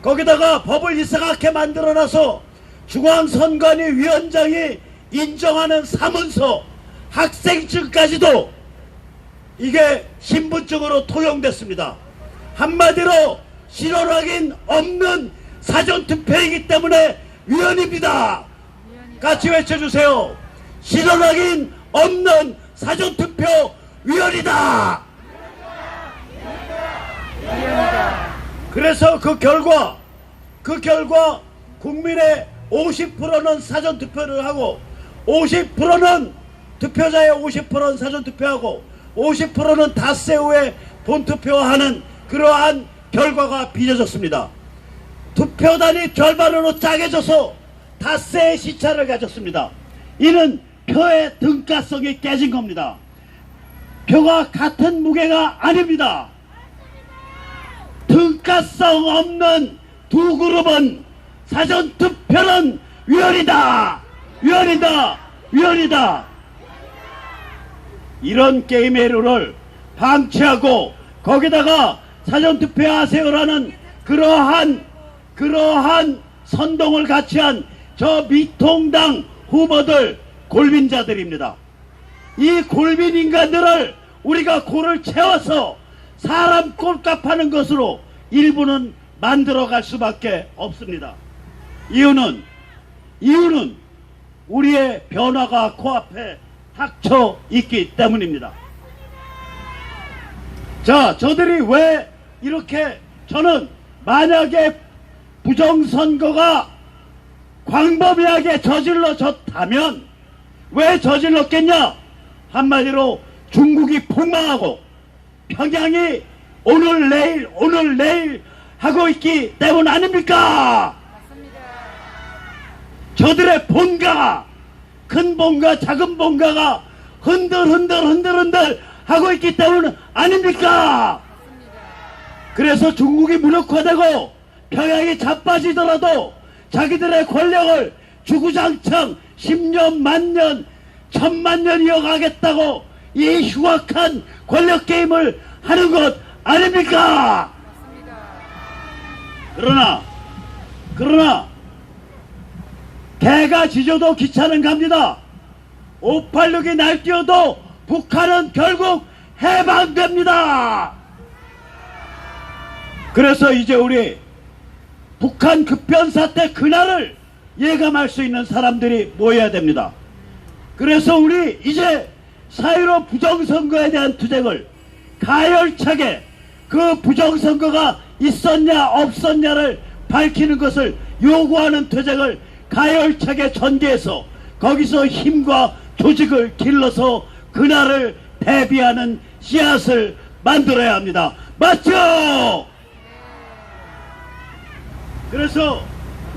거기다가 법을 이상하게 만들어놔서 중앙선관위 위원장이 인정하는 사문서, 학생증까지도 이게 신분증으로 통용됐습니다. 한마디로 실효력인 없는 사전투표이기 때문에 위헌입니다. 같이 외쳐주세요. 실효력인 없는 사전투표 위헌이다. 그래서 그 결과 국민의 50%는 사전투표를 하고 50%는 투표자의 50%는 사전투표하고 50%는 닷새 후에 본투표하는 그러한 결과가 빚어졌습니다. 투표단이 절반으로 짜게져서 닷새의 시차를 가졌습니다. 이는 표의 등가성이 깨진 겁니다. 표가 같은 무게가 아닙니다. 등가성 없는 두 그룹은 사전투표는 위헌이다. 위헌이다. 위헌이다. 이런 게임의 룰을 방치하고 거기다가 사전투표하세요라는 그러한 선동을 같이 한 저 미통당 후보들 골빈자들입니다. 이 골빈 인간들을 우리가 골을 채워서 사람 꼴값하는 것으로 일부는 만들어갈 수밖에 없습니다. 이유는 우리의 변화가 코앞에 닥쳐 있기 때문입니다. 자, 저들이 왜 이렇게, 저는 만약에 부정선거가 광범위하게 저질러졌다면 왜 저질렀겠냐? 한마디로 중국이 폭망하고 평양이 오늘 내일 하고 있기 때문 아닙니까? 맞습니다. 저들의 본가가, 큰 본가 작은 본가가 흔들 하고 있기 때문 아닙니까? 맞습니다. 그래서 중국이 무력화되고 평양이 자빠지더라도 자기들의 권력을 주구장창 10년, 만년, 1000만년 이어가겠다고 이 흉악한 권력 게임을 하는 것 아닙니까? 그러나 개가 짖어도 기차는 갑니다. 586이 날뛰어도 북한은 결국 해방됩니다. 그래서 이제 우리 북한 급변사태 그날을 예감할 수 있는 사람들이 모여야 됩니다. 그래서 우리 이제 4.15 부정선거에 대한 투쟁을 가열차게, 그 부정선거가 있었냐 없었냐를 밝히는 것을 요구하는 투쟁을 가열차게 전개해서 거기서 힘과 조직을 길러서 그날을 대비하는 씨앗을 만들어야 합니다. 맞죠? 그래서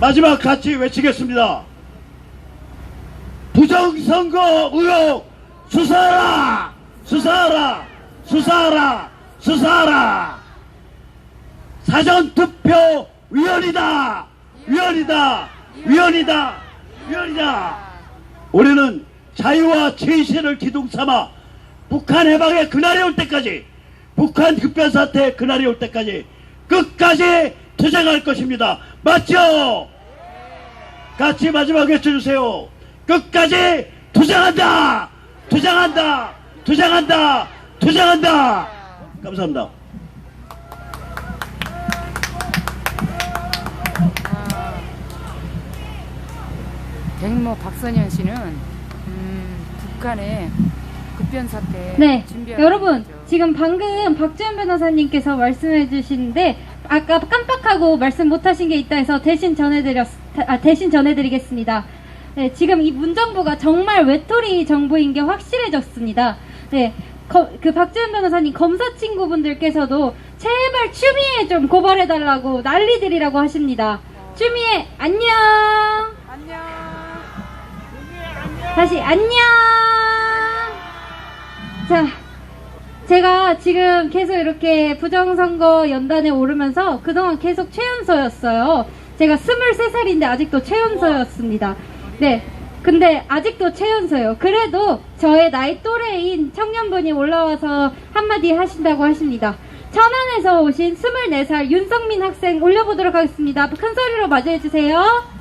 마지막 같이 외치겠습니다. 부정선거 의혹 수사하라! 수사하라! 수사하라! 수사하라! 사전투표 위헌이다! 위헌이다! 위헌이다! 위헌이다! 우리는 자유와 진실을 기둥삼아 북한 해방의 그날이 올 때까지, 북한 급변사태의 그날이 올 때까지 끝까지 투쟁할 것입니다. 맞죠? 같이 마지막 외쳐주세요. 끝까지 투쟁한다! 투쟁한다! 투쟁한다! 투쟁한다! 감사합니다. 백모 박선현 씨는 북한의 급변사태 네, 준비하고 여러분 있죠. 지금 방금 박주현 변호사님께서 말씀해 주시는데 아까 깜빡하고 말씀 못하신 게 있다 해서 대신 전해드리겠습니다. 네, 지금 이 문정부가 정말 외톨이 정부인 게 확실해졌습니다. 네, 그 박주현 변호사님 검사 친구분들께서도 제발 추미애 좀 고발해달라고 난리들이라고 하십니다. 추미애 안녕. 안녕. 다시 안녕. 자, 제가 지금 계속 이렇게 부정선거 연단에 오르면서 그동안 계속 최연소였어요. 제가 23살인데 아직도 최연소였습니다. 네, 근데 아직도 최연소예요. 그래도 저의 나이 또래인 청년분이 올라와서 한마디 하신다고 하십니다. 천안에서 오신 24살 윤성민 학생 올려보도록 하겠습니다. 큰 소리로 맞이해주세요.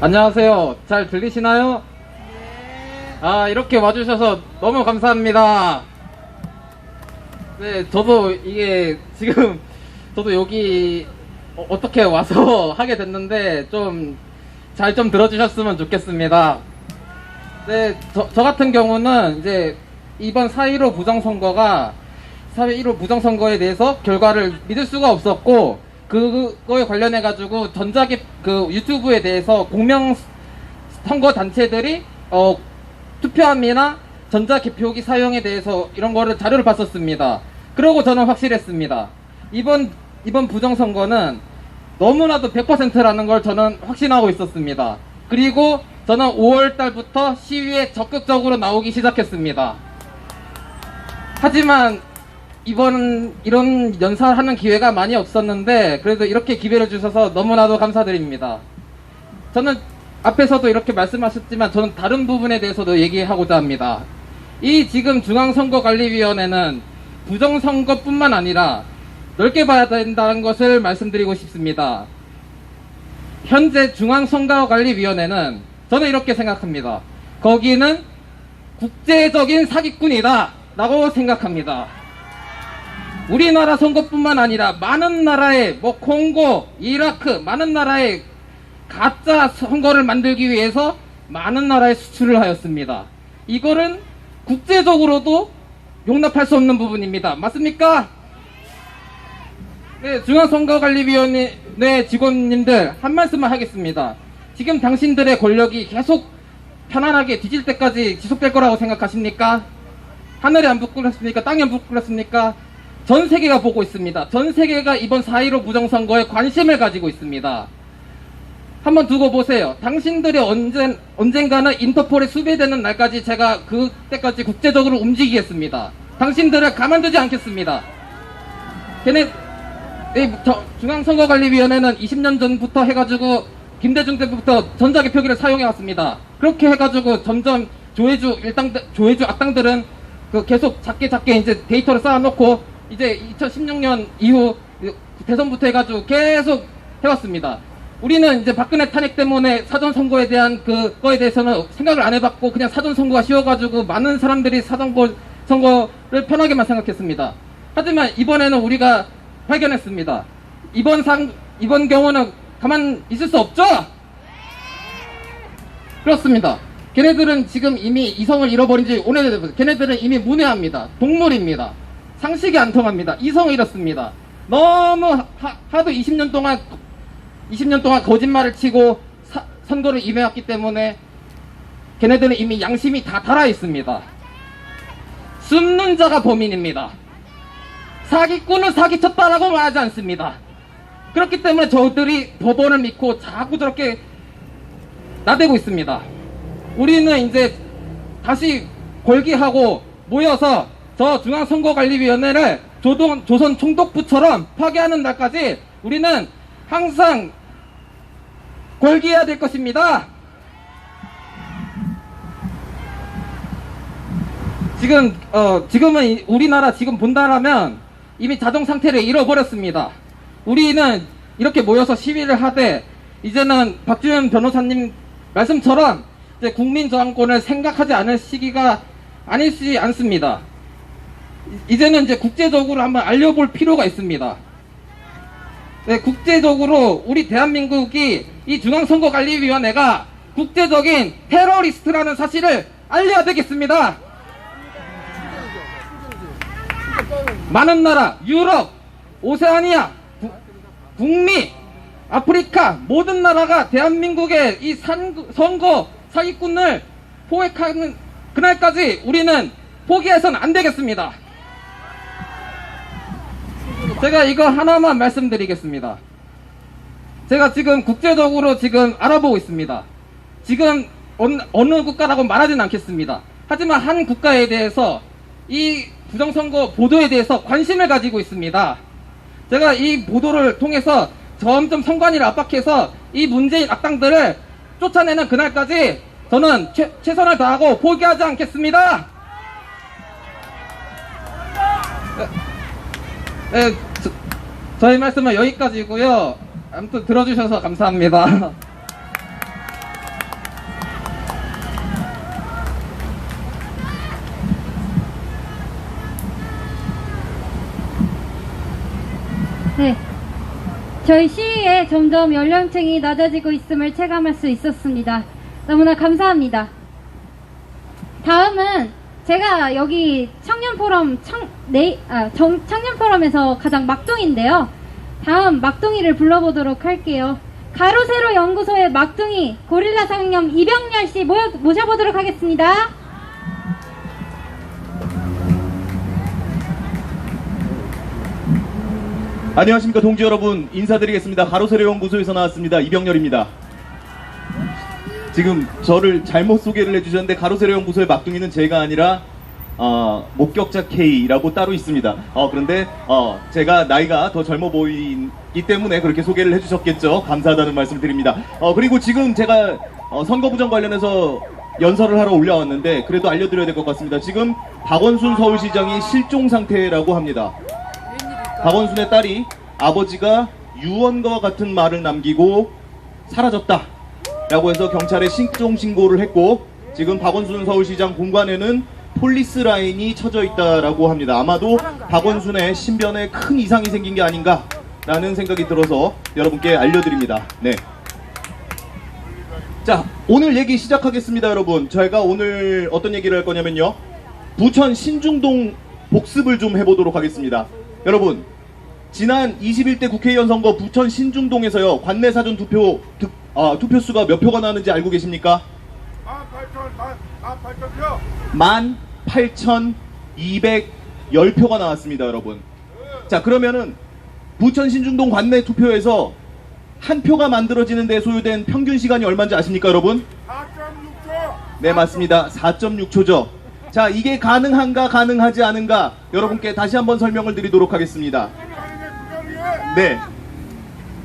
안녕하세요. 잘 들리시나요? 네. 이렇게 와주셔서 너무 감사합니다. 네, 저도 이게 지금 저도 여기 어떻게 와서 하게 됐는데 좀 잘 좀 들어주셨으면 좋겠습니다. 네, 저 같은 경우는 이제 이번 4.15 부정선거가 4.15 부정선거에 대해서 결과를 믿을 수가 없었고 그거에 관련해 가지고 그 유튜브에 대해서 공명 선거 단체들이 투표함이나 전자개표기 사용에 대해서 이런 거를 자료를 봤었습니다. 그러고 저는 확실했습니다. 이번 부정선거는 너무나도 100%라는 걸 저는 확신하고 있었습니다. 그리고 저는 5월 달부터 시위에 적극적으로 나오기 시작했습니다. 하지만 이런 연사하는 기회가 많이 없었는데 그래도 이렇게 기회를 주셔서 너무나도 감사드립니다. 저는 앞에서도 이렇게 말씀하셨지만 저는 다른 부분에 대해서도 얘기하고자 합니다. 이 지금 중앙선거관리위원회는 부정선거뿐만 아니라 넓게 봐야 된다는 것을 말씀드리고 싶습니다. 현재 중앙선거관리위원회는 저는 이렇게 생각합니다. 거기는 국제적인 사기꾼이다 라고 생각합니다. 우리나라 선거뿐만 아니라 많은 나라의 콩고, 이라크 많은 나라의 가짜 선거를 만들기 위해서 많은 나라에 수출을 하였습니다. 이거는 국제적으로도 용납할 수 없는 부분입니다. 맞습니까? 네, 중앙선거관리위원회 직원님들 한 말씀만 하겠습니다. 지금 당신들의 권력이 계속 편안하게 뒤질 때까지 지속될 거라고 생각하십니까? 하늘에 안 부끄럽습니까? 땅에 안 부끄럽습니까? 전 세계가 보고 있습니다. 전 세계가 이번 4.15 부정선거에 관심을 가지고 있습니다. 한번 두고 보세요. 당신들이 언젠가는 인터폴에 수배되는 날까지 제가 그때까지 국제적으로 움직이겠습니다. 당신들을 가만두지 않겠습니다. 중앙선거관리위원회는 20년 전부터 해가지고 김대중 때부터 전자개표기를 사용해왔습니다. 그렇게 해가지고 점점 조회주 악당들은 계속 작게 이제 데이터를 쌓아놓고 이제 2016년 이후 대선부터 해가지고 계속 해왔습니다. 우리는 이제 박근혜 탄핵 때문에 사전선거에 대한 그거에 대해서는 생각을 안 해봤고 그냥 사전선거가 쉬워가지고 많은 사람들이 선거를 편하게만 생각했습니다. 하지만 이번에는 우리가 발견했습니다. 이번 경우는 가만 있을 수 없죠? 그렇습니다. 걔네들은 지금 이미 이성을 잃어버린 지 오래돼서 걔네들은 이미 문외합니다. 동물입니다. 상식이 안 통합니다. 이성을 잃었습니다. 너무 하도 20년 동안 거짓말을 치고 선거를 임해왔기 때문에 걔네들은 이미 양심이 다 달아 있습니다. 숨는 자가 범인입니다. 사기꾼은 사기쳤다라고 말하지 않습니다. 그렇기 때문에 저들이 법원을 믿고 자꾸 저렇게 나대고 있습니다. 우리는 이제 다시 골기하고 모여서 저 중앙선거관리위원회를 조선 총독부처럼 파괴하는 날까지 우리는 항상 골기해야 될 것입니다. 지금은 우리나라 지금 본다라면 이미 자정 상태를 잃어버렸습니다. 우리는 이렇게 모여서 시위를 하되 이제는 박주현 변호사님 말씀처럼 이제 국민 저항권을 생각하지 않을 시기가 아니지 않습니다. 이제는 이제 국제적으로 한번 알려볼 필요가 있습니다. 네, 국제적으로 우리 대한민국이 이 중앙선거관리위원회가 국제적인 테러리스트라는 사실을 알려야 되겠습니다. 많은 나라, 유럽, 오세아니아, 북미, 아프리카 모든 나라가 대한민국의 이 선거 사기꾼을 포획하는 그날까지 우리는 포기해서는 안 되겠습니다. 제가 이거 하나만 말씀드리겠습니다. 제가 지금 국제적으로 지금 알아보고 있습니다. 지금 어느 국가라고 말하지는 않겠습니다. 하지만 한 국가에 대해서 이 부정선거 보도에 대해서 관심을 가지고 있습니다. 제가 이 보도를 통해서 점점 선관위를 압박해서 이 문재인 악당들을 쫓아내는 그날까지 저는 최선을 다하고 포기하지 않겠습니다. 네, 저희 말씀은 여기까지고요. 아무튼 들어주셔서 감사합니다. 네. 저희 시위에 점점 연령층이 낮아지고 있음을 체감할 수 있었습니다. 너무나 감사합니다. 다음은 제가 여기 청년포럼에서 가장 막둥이인데요. 다음 막둥이를 불러보도록 할게요. 가로세로 연구소의 막둥이 고릴라 상념 이병렬 씨 모셔보도록 하겠습니다. 안녕하십니까 동지 여러분, 인사드리겠습니다. 가로세로 연구소에서 나왔습니다. 이병렬입니다. 지금 저를 잘못 소개를 해주셨는데 가로세로 연구소의 막둥이는 제가 아니라 목격자 K라고 따로 있습니다. 그런데 제가 나이가 더 젊어 보이기 때문에 그렇게 소개를 해주셨겠죠. 감사하다는 말씀 드립니다. 그리고 지금 제가 선거부정 관련해서 연설을 하러 올라왔는데 그래도 알려드려야 될 것 같습니다. 지금 박원순 서울시장이 실종 상태라고 합니다. 박원순의 딸이 아버지가 유언과 같은 말을 남기고 사라졌다 라고 해서 경찰에 실종 신고를 했고, 지금 박원순 서울시장 공관에는 폴리스 라인이 쳐져 있다라고 합니다. 아마도 박원순의 신변에 큰 이상이 생긴 게 아닌가 라는 생각이 들어서 여러분께 알려드립니다. 네. 자, 오늘 얘기 시작하겠습니다. 여러분, 저희가 오늘 어떤 얘기를 할 거냐면요, 부천 신중동 복습을 좀 해보도록 하겠습니다. 여러분, 지난 21대 국회의원 선거 부천 신중동에서요, 관내 사전 투표수가 몇 표가 나왔는지 알고 계십니까? 18,210표가 나왔습니다, 여러분. 자, 그러면은 부천 신중동 관내 투표에서 한 표가 만들어지는 데 소요된 평균 시간이 얼마인지 아십니까, 여러분? 4.6초. 네, 맞습니다. 4.6초죠. 자, 이게 가능한가 가능하지 않은가 여러분께 다시 한번 설명을 드리도록 하겠습니다. 네,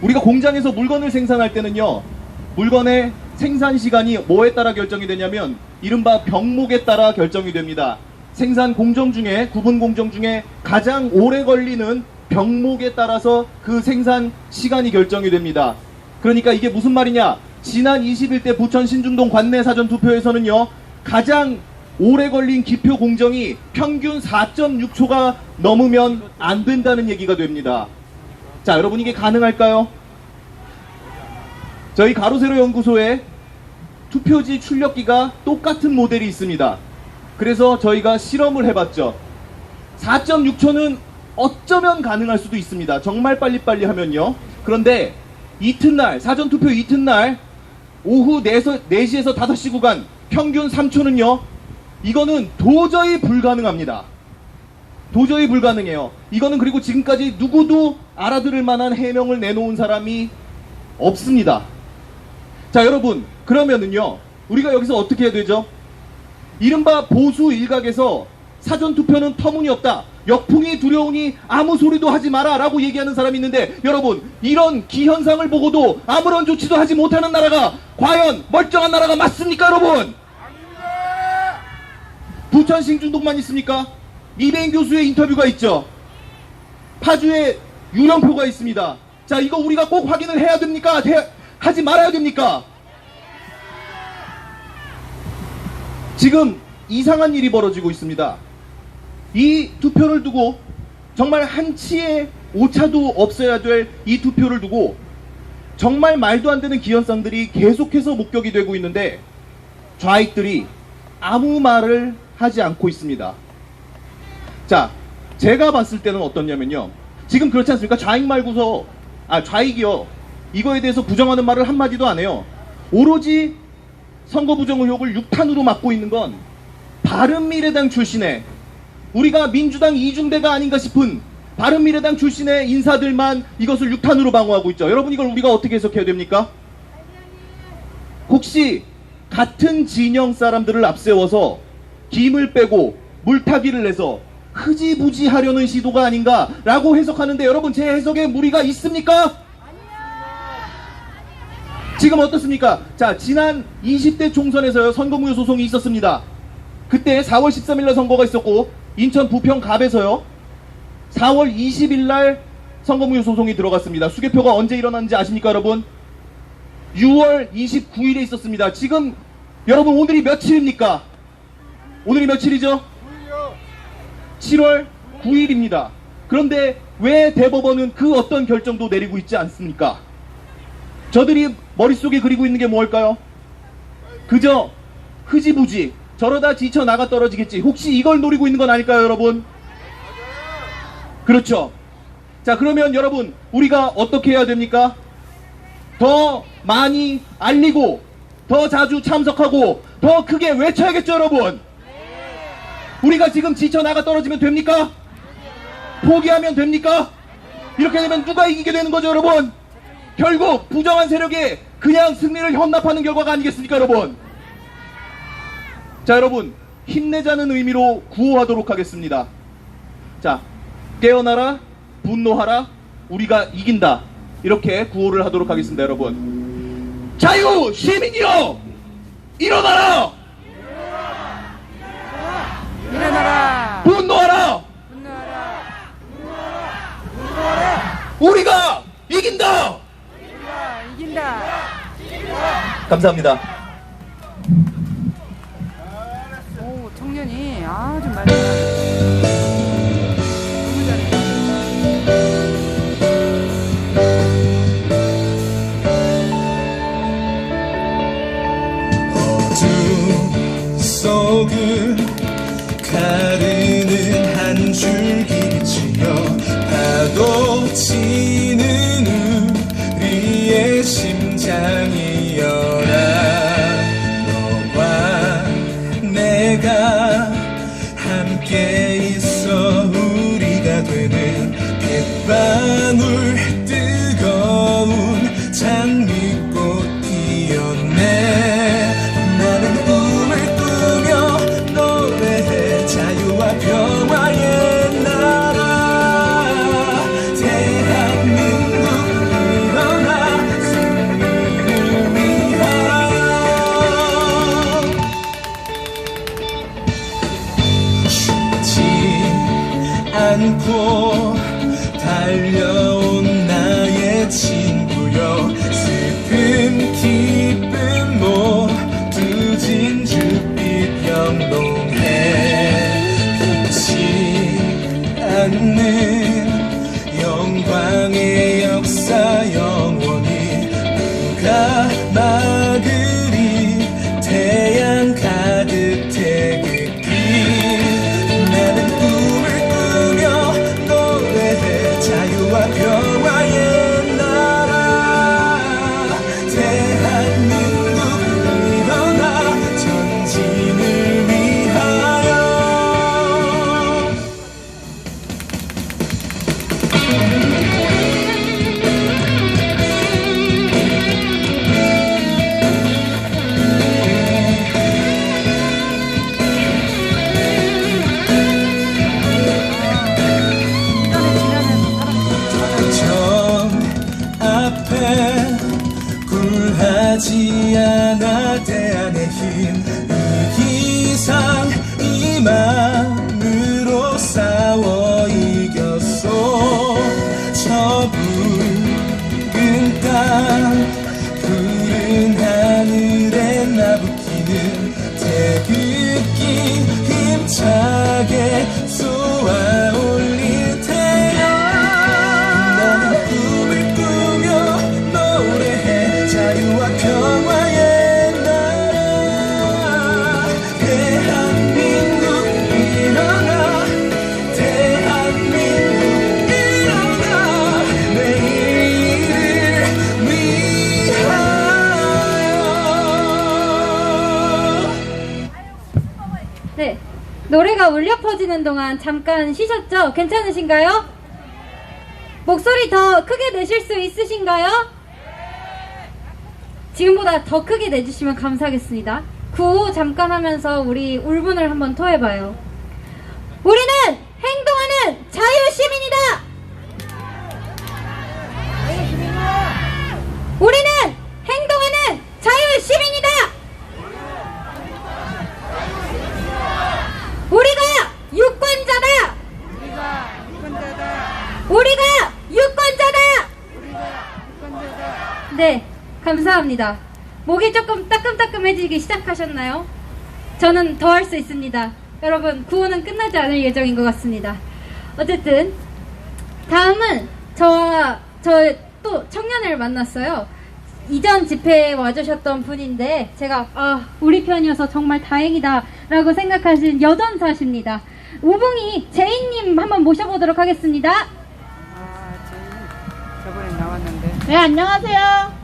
우리가 공장에서 물건을 생산할 때는요, 물건의 생산 시간이 뭐에 따라 결정이 되냐면 이른바 병목에 따라 결정이 됩니다. 생산 공정 중에, 구분 공정 중에 가장 오래 걸리는 병목에 따라서 그 생산 시간이 결정이 됩니다. 그러니까 이게 무슨 말이냐, 지난 21대 부천 신중동 관내 사전 투표에서는요, 가장 오래 걸린 기표 공정이 평균 4.6초가 넘으면 안 된다는 얘기가 됩니다. 자, 여러분, 이게 가능할까요? 저희 가로세로 연구소에 투표지 출력기가 똑같은 모델이 있습니다. 그래서 저희가 실험을 해봤죠. 4.6초는 어쩌면 가능할 수도 있습니다. 정말 빨리빨리 하면요. 그런데 이튿날, 사전투표 이튿날 오후 4시에서 5시 구간 평균 3초는요, 이거는 도저히 불가능합니다. 도저히 불가능해요. 이거는, 그리고 지금까지 누구도 알아들을 만한 해명을 내놓은 사람이 없습니다. 자, 여러분, 그러면은요, 우리가 여기서 어떻게 해야 되죠? 이른바 보수 일각에서 사전투표는 터무니없다, 역풍이 두려우니 아무 소리도 하지 마라 라고 얘기하는 사람이 있는데, 여러분, 이런 기현상을 보고도 아무런 조치도 하지 못하는 나라가 과연 멀쩡한 나라가 맞습니까, 여러분? 부천 신중동만 있습니까? 이배인 교수의 인터뷰가 있죠. 파주에 유령표가 있습니다. 자, 이거 우리가 꼭 확인을 해야 됩니까? 하지 말아야 됩니까? 지금 이상한 일이 벌어지고 있습니다. 이 투표를 두고, 정말 한치의 오차도 없어야 될 이 투표를 두고 정말 말도 안 되는 기현상들이 계속해서 목격이 되고 있는데 좌익들이 아무 말을 하지 않고 있습니다. 자, 제가 봤을 때는 어떻냐면요, 지금 그렇지 않습니까? 좌익 말고서, 좌익이요, 이거에 대해서 부정하는 말을 한마디도 안 해요. 오로지 선거 부정 의혹을 6탄으로 맡고 있는 건 바른미래당 출신의, 우리가 민주당 이중대가 아닌가 싶은 바른미래당 출신의 인사들만 이것을 6탄으로 방어하고 있죠. 여러분, 이걸 우리가 어떻게 해석해야 됩니까? 혹시 같은 진영 사람들을 앞세워서 김을 빼고 물타기를 해서 흐지부지 하려는 시도가 아닌가라고 해석하는데, 여러분, 제 해석에 무리가 있습니까? 지금 어떻습니까? 자, 지난 20대 총선에서요, 선거무효 소송이 있었습니다. 그때 4월 13일날 선거가 있었고, 인천 부평갑에서요, 4월 20일날 선거무효 소송이 들어갔습니다. 수개표가 언제 일어났는지 아십니까, 여러분? 6월 29일에 있었습니다. 지금 여러분, 오늘이 며칠입니까? 오늘이 며칠이죠? 7월 9일입니다. 그런데 왜 대법원은 그 어떤 결정도 내리고 있지 않습니까? 저들이 머릿속에 그리고 있는 게 뭘까요? 그저 흐지부지 저러다 지쳐 나가 떨어지겠지. 혹시 이걸 노리고 있는 건 아닐까요, 여러분? 그렇죠. 자, 그러면 여러분, 우리가 어떻게 해야 됩니까? 더 많이 알리고, 더 자주 참석하고, 더 크게 외쳐야겠죠, 여러분? 우리가 지금 지쳐 나가 떨어지면 됩니까? 포기하면 됩니까? 이렇게 되면 누가 이기게 되는 거죠, 여러분? 결국 부정한 세력에 그냥 승리를 헌납하는 결과가 아니겠습니까, 여러분? 자, 여러분, 힘내자는 의미로 구호하도록 하겠습니다. 자, 깨어나라, 분노하라, 우리가 이긴다. 이렇게 구호를 하도록 하겠습니다, 여러분. 자유 시민이여, 일어나라! 일어나라! 분노하라! 분노하라! 우리가 이긴다! 이긴다! 감사합니다. 오, 청년이 아주 많이 너무 잘해. 어둠 속을 가르는 한 줄기 치며 파도 치는 우리의 심장이여라. 너와 내가 함께 있어 우리가 되는 햇방울 뜨거운 장미꽃이었네. 나는 꿈을 꾸며 노래해 자유와 평화의 나라. 대한민국 일어나 승리를 위하여. 쉽지 않고 달려온 나의 친구여. 슬픔 기쁨 모두 진주빛 영롱해. 빛이 않는 영광의 역사 영원히 누가 막으리. 태양 가득 태극기. 나는 꿈을 꾸며 노래해 자유와 평화의 나라. 대한민국 일어나 전진을 위하여. 정 앞에 굴하지 않아 대안의 힘. 이기상 이 마음으로 싸워 이겼소. 저 붉은 땅 푸른 하늘에 나부끼는 태극기 힘차게 쏘아 올릴 태양. 나는 꿈을 꾸며 노래해 자유와 평화의 나라. 대한민국 일어나. 대한민국 일어나. 내일을 위하여. 네, 노래가 울려 퍼지는 동안 잠깐 쉬셨죠? 괜찮으신가요? 목소리 더 크게 내실 수 있으신가요? 지금보다 더 크게 내주시면 감사하겠습니다. 구호 잠깐 하면서 우리 울분을 한번 토해봐요. 우리는 행동하는 자유시민이다! 우리는 행동하는 자유시민이다! 우리가 유권자다! 우리가 유권자다! 네, 감사합니다. 목이 조금 따끔따끔해지기 시작하셨나요? 저는 더 할 수 있습니다. 여러분, 구호는 끝나지 않을 예정인 것 같습니다. 어쨌든 다음은 저 또 청년을 만났어요. 이전 집회에 와주셨던 분인데 제가 우리 편이어서 정말 다행이다 라고 생각하신 여전사십니다. 우봉이 제이님 한번 모셔보도록 하겠습니다. 제이 저번에 나왔는데. 네, 안녕하세요.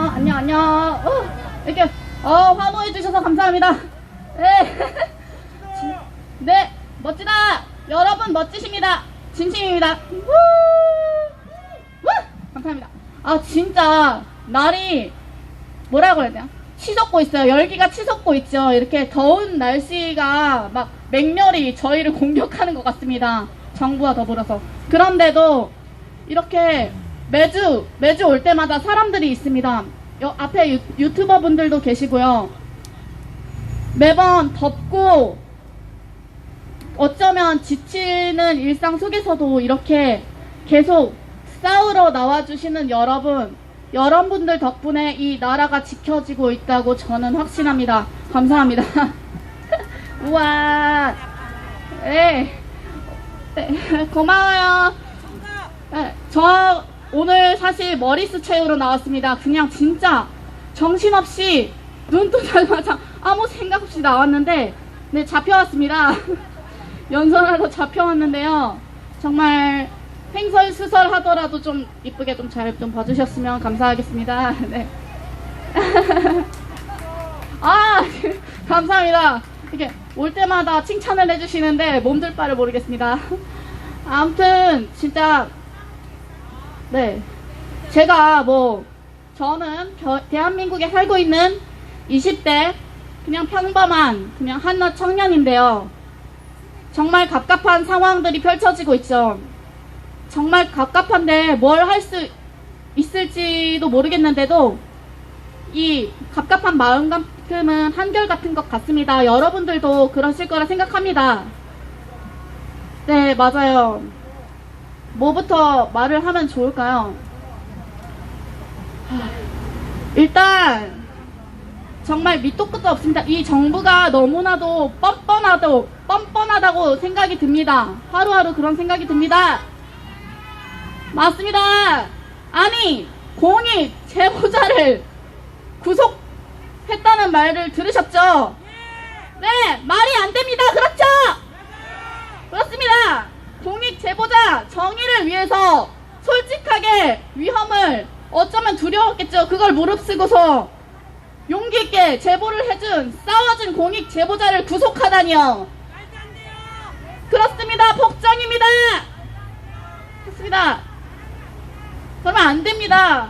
안녕. 이렇게 환호해 주셔서 감사합니다. 네. 네, 멋지다. 여러분 멋지십니다. 진심입니다. 감사합니다. 진짜 날이 뭐라고 해야 되나? 치솟고 있어요. 열기가 치솟고 있죠. 이렇게 더운 날씨가 막 맹렬히 저희를 공격하는 것 같습니다. 정부와 더불어서. 그런데도 이렇게 매주 올 때마다 사람들이 있습니다. 앞에 유튜버 분들도 계시고요. 매번 덥고 어쩌면 지치는 일상 속에서도 이렇게 계속 싸우러 나와주시는 여러분들 덕분에 이 나라가 지켜지고 있다고 저는 확신합니다. 감사합니다. 우와. 네, 고마워요. 네, 저 오늘 사실 머리스 채우러 나왔습니다. 그냥 진짜 정신없이 눈 뜨자마자 아무 생각 없이 나왔는데 네, 잡혀왔습니다. 연설하러 잡혀왔는데요. 정말 횡설수설 하더라도 좀 이쁘게 좀 잘 좀 봐주셨으면 감사하겠습니다. 네. 감사합니다. 이렇게 올 때마다 칭찬을 해주시는데 몸둘 바를 모르겠습니다. 아무튼 진짜 네, 제가 저는 대한민국에 살고 있는 20대 그냥 평범한 그냥 한낱 청년인데요. 정말 갑갑한 상황들이 펼쳐지고 있죠. 정말 갑갑한데 뭘 할 수 있을지도 모르겠는데도 이 갑갑한 마음만큼은 한결같은 것 같습니다. 여러분들도 그러실 거라 생각합니다. 네, 맞아요. 뭐부터 말을 하면 좋을까요? 일단 정말 밑도 끝도 없습니다. 이 정부가 너무나도 뻔뻔하다고 생각이 듭니다. 하루하루 그런 생각이 듭니다. 맞습니다. 아니, 공익 제보자를 구속했다는 말을 들으셨죠? 네, 말이 안 됩니다. 그렇죠? 그렇습니다. 공익 제보자 정의를 위해서 솔직하게 위험을 어쩌면 두려웠겠죠. 그걸 무릅쓰고서 용기 있게 제보를 해준 싸워준 공익 제보자를 구속하다니요. 그렇습니다. 복장입니다. 그렇습니다. 그러면 안 됩니다.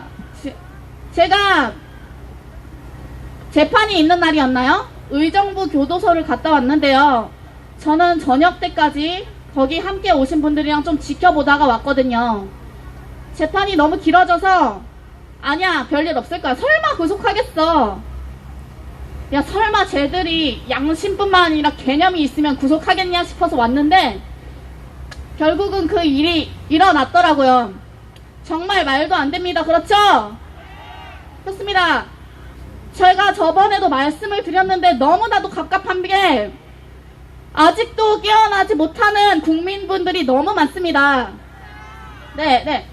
제가 재판이 있는 날이었나요? 의정부 교도소를 갔다 왔는데요. 저는 저녁 때까지 거기 함께 오신 분들이랑 좀 지켜보다가 왔거든요. 재판이 너무 길어져서 아니야, 별일 없을 거야. 설마 구속하겠어. 야, 설마 쟤들이 양심뿐만 아니라 개념이 있으면 구속하겠냐 싶어서 왔는데 결국은 그 일이 일어났더라고요. 정말 말도 안 됩니다. 그렇죠? 그렇습니다. 제가 저번에도 말씀을 드렸는데 너무나도 갑갑한 게 아직도 깨어나지 못하는 국민분들이 너무 많습니다. 네.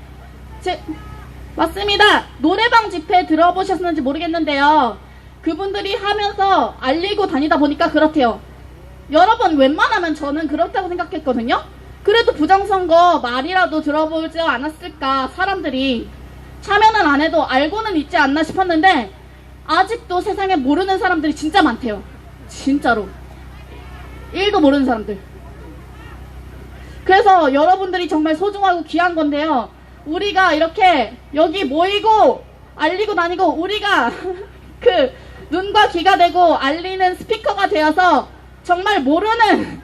맞습니다. 노래방 집회 들어보셨는지 모르겠는데요. 그분들이 하면서 알리고 다니다 보니까 그렇대요. 여러분, 웬만하면 저는 그렇다고 생각했거든요. 그래도 부정선거 말이라도 들어보지 않았을까. 사람들이 참여는 안 해도 알고는 있지 않나 싶었는데 아직도 세상에 모르는 사람들이 진짜 많대요. 진짜로 1도 모르는 사람들. 그래서 여러분들이 정말 소중하고 귀한 건데요. 우리가 이렇게 여기 모이고 알리고 다니고 우리가 그 눈과 귀가 되고 알리는 스피커가 되어서 정말 모르는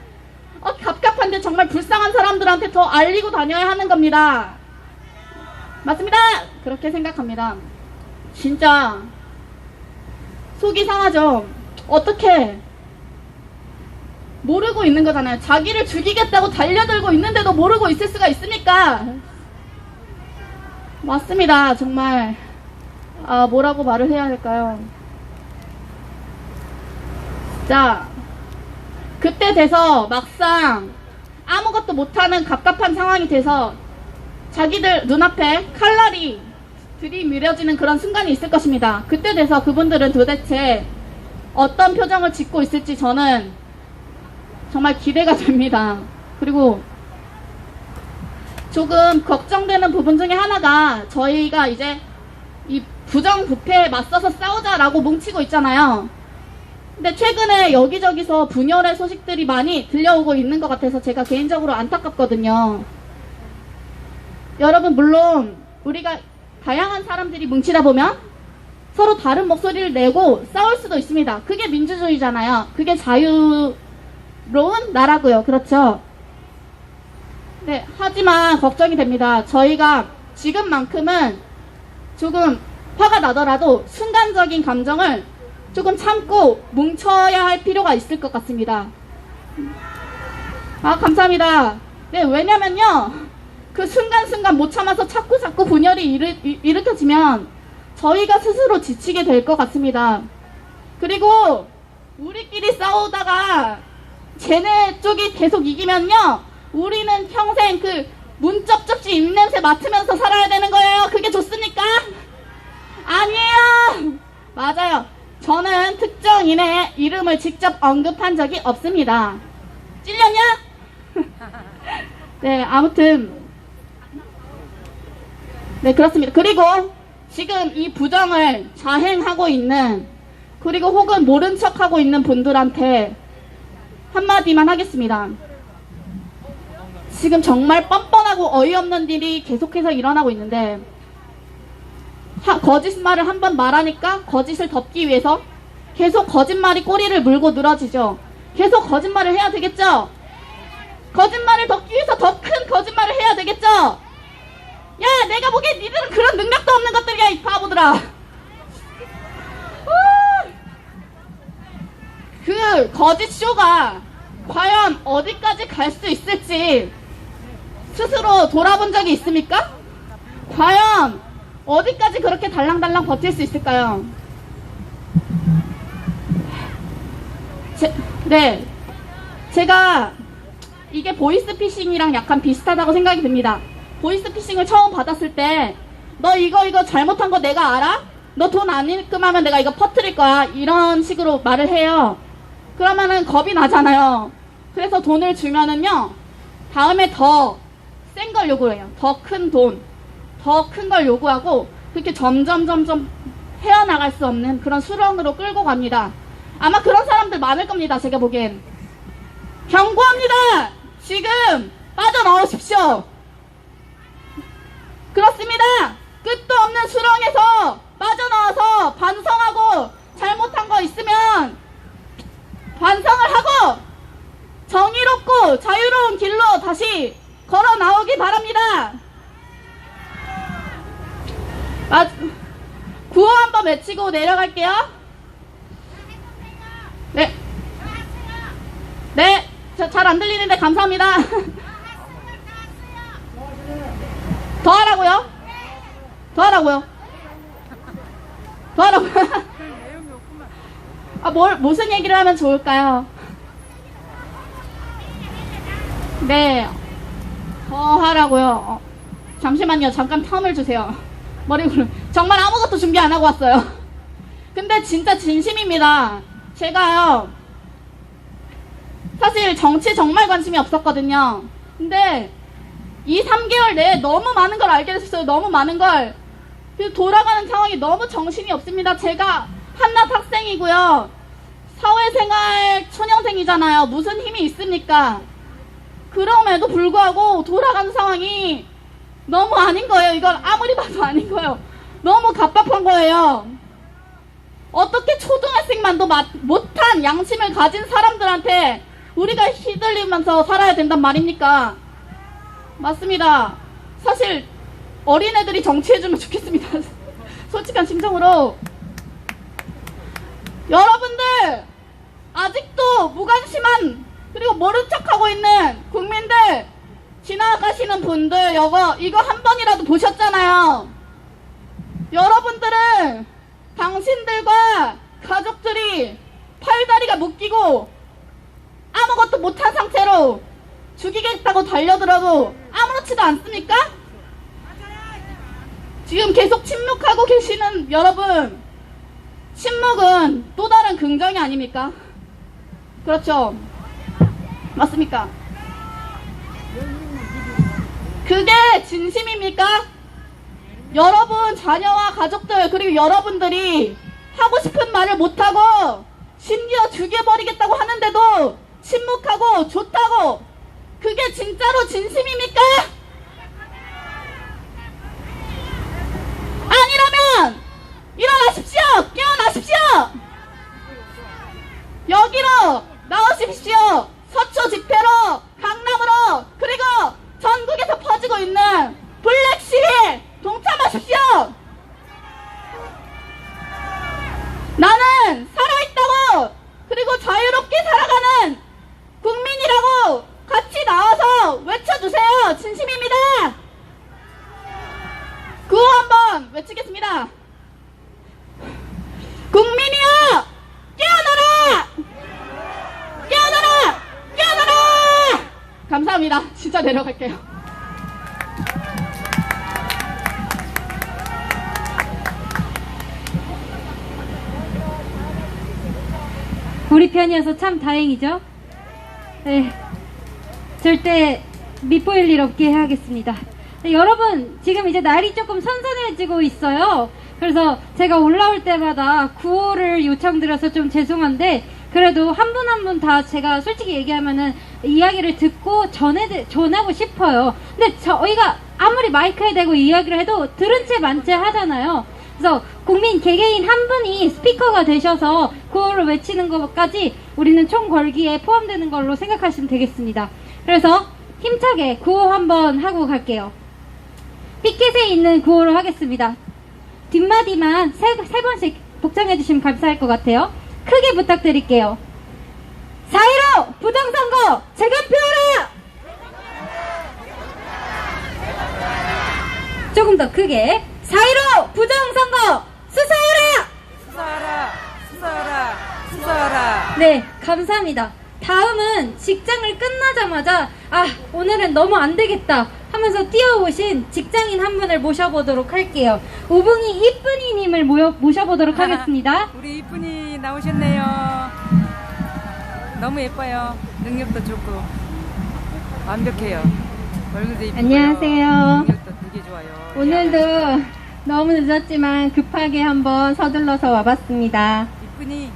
갑갑한데 정말 불쌍한 사람들한테 더 알리고 다녀야 하는 겁니다. 맞습니다. 그렇게 생각합니다. 진짜 속이 상하죠. 어떻게 모르고 있는 거잖아요. 자기를 죽이겠다고 달려들고 있는데도 모르고 있을 수가 있습니까? 맞습니다. 정말 뭐라고 말을 해야 할까요? 자, 그때 돼서 막상 아무것도 못하는 갑갑한 상황이 돼서 자기들 눈앞에 칼날이 들이밀어지는 그런 순간이 있을 것입니다. 그때 돼서 그분들은 도대체 어떤 표정을 짓고 있을지 저는 정말 기대가 됩니다. 그리고 조금 걱정되는 부분 중에 하나가 저희가 이제 이 부정부패에 맞서서 싸우자라고 뭉치고 있잖아요. 근데 최근에 여기저기서 분열의 소식들이 많이 들려오고 있는 것 같아서 제가 개인적으로 안타깝거든요. 여러분, 물론 우리가 다양한 사람들이 뭉치다 보면 서로 다른 목소리를 내고 싸울 수도 있습니다. 그게 민주주의잖아요. 그게 자유로운 나라고요. 그렇죠? 네, 하지만 걱정이 됩니다. 저희가 지금만큼은 조금 화가 나더라도 순간적인 감정을 조금 참고 뭉쳐야 할 필요가 있을 것 같습니다. 아, 감사합니다. 네, 왜냐면요, 그 순간순간 못 참아서 자꾸 분열이 일으켜지면 저희가 스스로 지치게 될 것 같습니다. 그리고 우리끼리 싸우다가 쟤네 쪽이 계속 이기면요, 우리는 평생 그 문쩍쩍이 입냄새 맡으면서 살아야 되는 거예요. 그게 좋습니까? 아니에요. 맞아요. 저는 특정인의 이름을 직접 언급한 적이 없습니다. 찔렸냐? 네, 아무튼 네, 그렇습니다. 그리고 지금 이 부정을 자행하고 있는, 그리고 혹은 모른 척하고 있는 분들한테 한마디만 하겠습니다. 지금 정말 뻔뻔하고 어이없는 일이 계속해서 일어나고 있는데, 거짓말을 한번 말하니까 거짓을 덮기 위해서 계속 거짓말이 꼬리를 물고 늘어지죠. 계속 거짓말을 해야 되겠죠? 거짓말을 덮기 위해서 더 큰 거짓말을 해야 되겠죠? 야, 내가 보기엔 니들은 그런 능력도 없는 것들이야, 이 바보들아. 그 거짓쇼가 과연 어디까지 갈 수 있을지 스스로 돌아본 적이 있습니까? 과연 어디까지 그렇게 달랑달랑 버틸 수 있을까요? 제가 이게 보이스피싱이랑 약간 비슷하다고 생각이 듭니다. 보이스피싱을 처음 받았을 때 너 이거 잘못한 거 내가 알아? 너 돈 안 입금하면 내가 이거 퍼뜨릴 거야, 이런 식으로 말을 해요. 그러면은 겁이 나잖아요. 그래서 돈을 주면은요, 다음에 더 센 걸 요구해요. 더 큰 돈, 더 큰 걸 요구하고, 그렇게 점점 헤어나갈 수 없는 그런 수렁으로 끌고 갑니다. 아마 그런 사람들 많을 겁니다. 제가 보기엔. 경고합니다. 지금 빠져나오십시오. 그렇습니다. 끝도 없는 수렁에서 빠져나와서 반성하고, 잘못한 거 있으면 반성을 하고 정의롭고 자유로운 길로 다시 걸어 나오기 바랍니다. 구호 한번 외치고 내려갈게요. 네. 네. 잘 안 들리는데 감사합니다. 더 하라고요? 더 하라고요? 더 하라고요? 아, 무슨 얘기를 하면 좋을까요? 네. 더 하라고요. 잠시만요. 잠깐 텀을 주세요. 정말 아무것도 준비 안 하고 왔어요. 근데 진짜 진심입니다. 제가요, 사실 정치에 정말 관심이 없었거든요. 근데 이 3개월 내에 너무 많은 걸 알게 됐어요. 너무 많은 걸. 돌아가는 상황이 너무 정신이 없습니다. 제가 한낱 학생이고요. 사회생활 초년생이잖아요. 무슨 힘이 있습니까? 그럼에도 불구하고 돌아가는 상황이 너무 아닌 거예요. 이건 아무리 봐도 아닌 거예요. 너무 갑갑한 거예요. 어떻게 초등학생만도 못한 양심을 가진 사람들한테 우리가 휘둘리면서 살아야 된단 말입니까? 맞습니다. 사실 어린애들이 정치해주면 좋겠습니다. 솔직한 심정으로. 여러분들, 아직도 무관심한, 그리고 모른 척하고 있는 국민들, 지나가시는 분들, 이거 한 번이라도 보셨잖아요. 여러분들은 당신들과 가족들이 팔다리가 묶이고 아무것도 못한 상태로 죽이겠다고 달려들어도 아무렇지도 않습니까? 지금 계속 침묵하고 계시는 여러분, 침묵은 또 다른 긍정이 아닙니까? 그렇죠? 맞습니까? 그게 진심입니까? 여러분 자녀와 가족들 그리고 여러분들이 하고 싶은 말을 못하고 심지어 죽여버리겠다고 하는데도 침묵하고 좋다고, 그게 진짜로 진심입니까? 아니라면 일어나십시오! 깨어나십시오! 여기로 나오십시오! 서초 집회로, 강남으로, 그리고 전국에서 퍼지고 있는 블랙 시위에 동참하십시오! 나는 살아있다고, 그리고 자유롭게 살아가는 국민이라고 같이 나와서 외쳐주세요. 진심입니다. 구호 한번 외치겠습니다. 국민이여, 깨어나라! 깨어나라! 깨어나라! 감사합니다. 진짜 내려갈게요. 우리 편이어서 참 다행이죠. 네, 절대 밉보일 일 없게 해야겠습니다. 네, 여러분, 지금 이제 날이 조금 선선해지고 있어요. 그래서 제가 올라올 때마다 구호를 요청드려서 좀 죄송한데, 그래도 한 분 한 분 다 제가 솔직히 얘기하면은 이야기를 듣고 전하고 싶어요. 근데 저희가 아무리 마이크에 대고 이야기를 해도 들은 채 만 채 하잖아요. 그래서 국민 개개인 한 분이 스피커가 되셔서 구호를 외치는 것까지 우리는 총 걸기에 포함되는 걸로 생각하시면 되겠습니다. 그래서 힘차게 구호 한번 하고 갈게요. 피켓에 있는 구호로 하겠습니다. 뒷마디만 세 번씩 복장해 주시면 감사할 것 같아요. 크게 부탁드릴게요. 4.15 부정선거 재검표하라! 조금 더 크게. 4.15 부정선거 수사하라! 수사하라! 수사하라! 수사하라! 네, 감사합니다. 다음은 직장을 끝나자마자 오늘은 너무 안 되겠다 하면서 뛰어오신 직장인 한 분을 모셔보도록 할게요. 오붕이 이쁜이님을 모셔보도록 하겠습니다. 우리 이쁜이 나오셨네요. 너무 예뻐요. 능력도 좋고 완벽해요. 얼굴도 이쁘고 안녕하세요. 능력도 되게 좋아요. 오늘도 너무 늦었지만 급하게 한번 서둘러서 와봤습니다. 이쁜이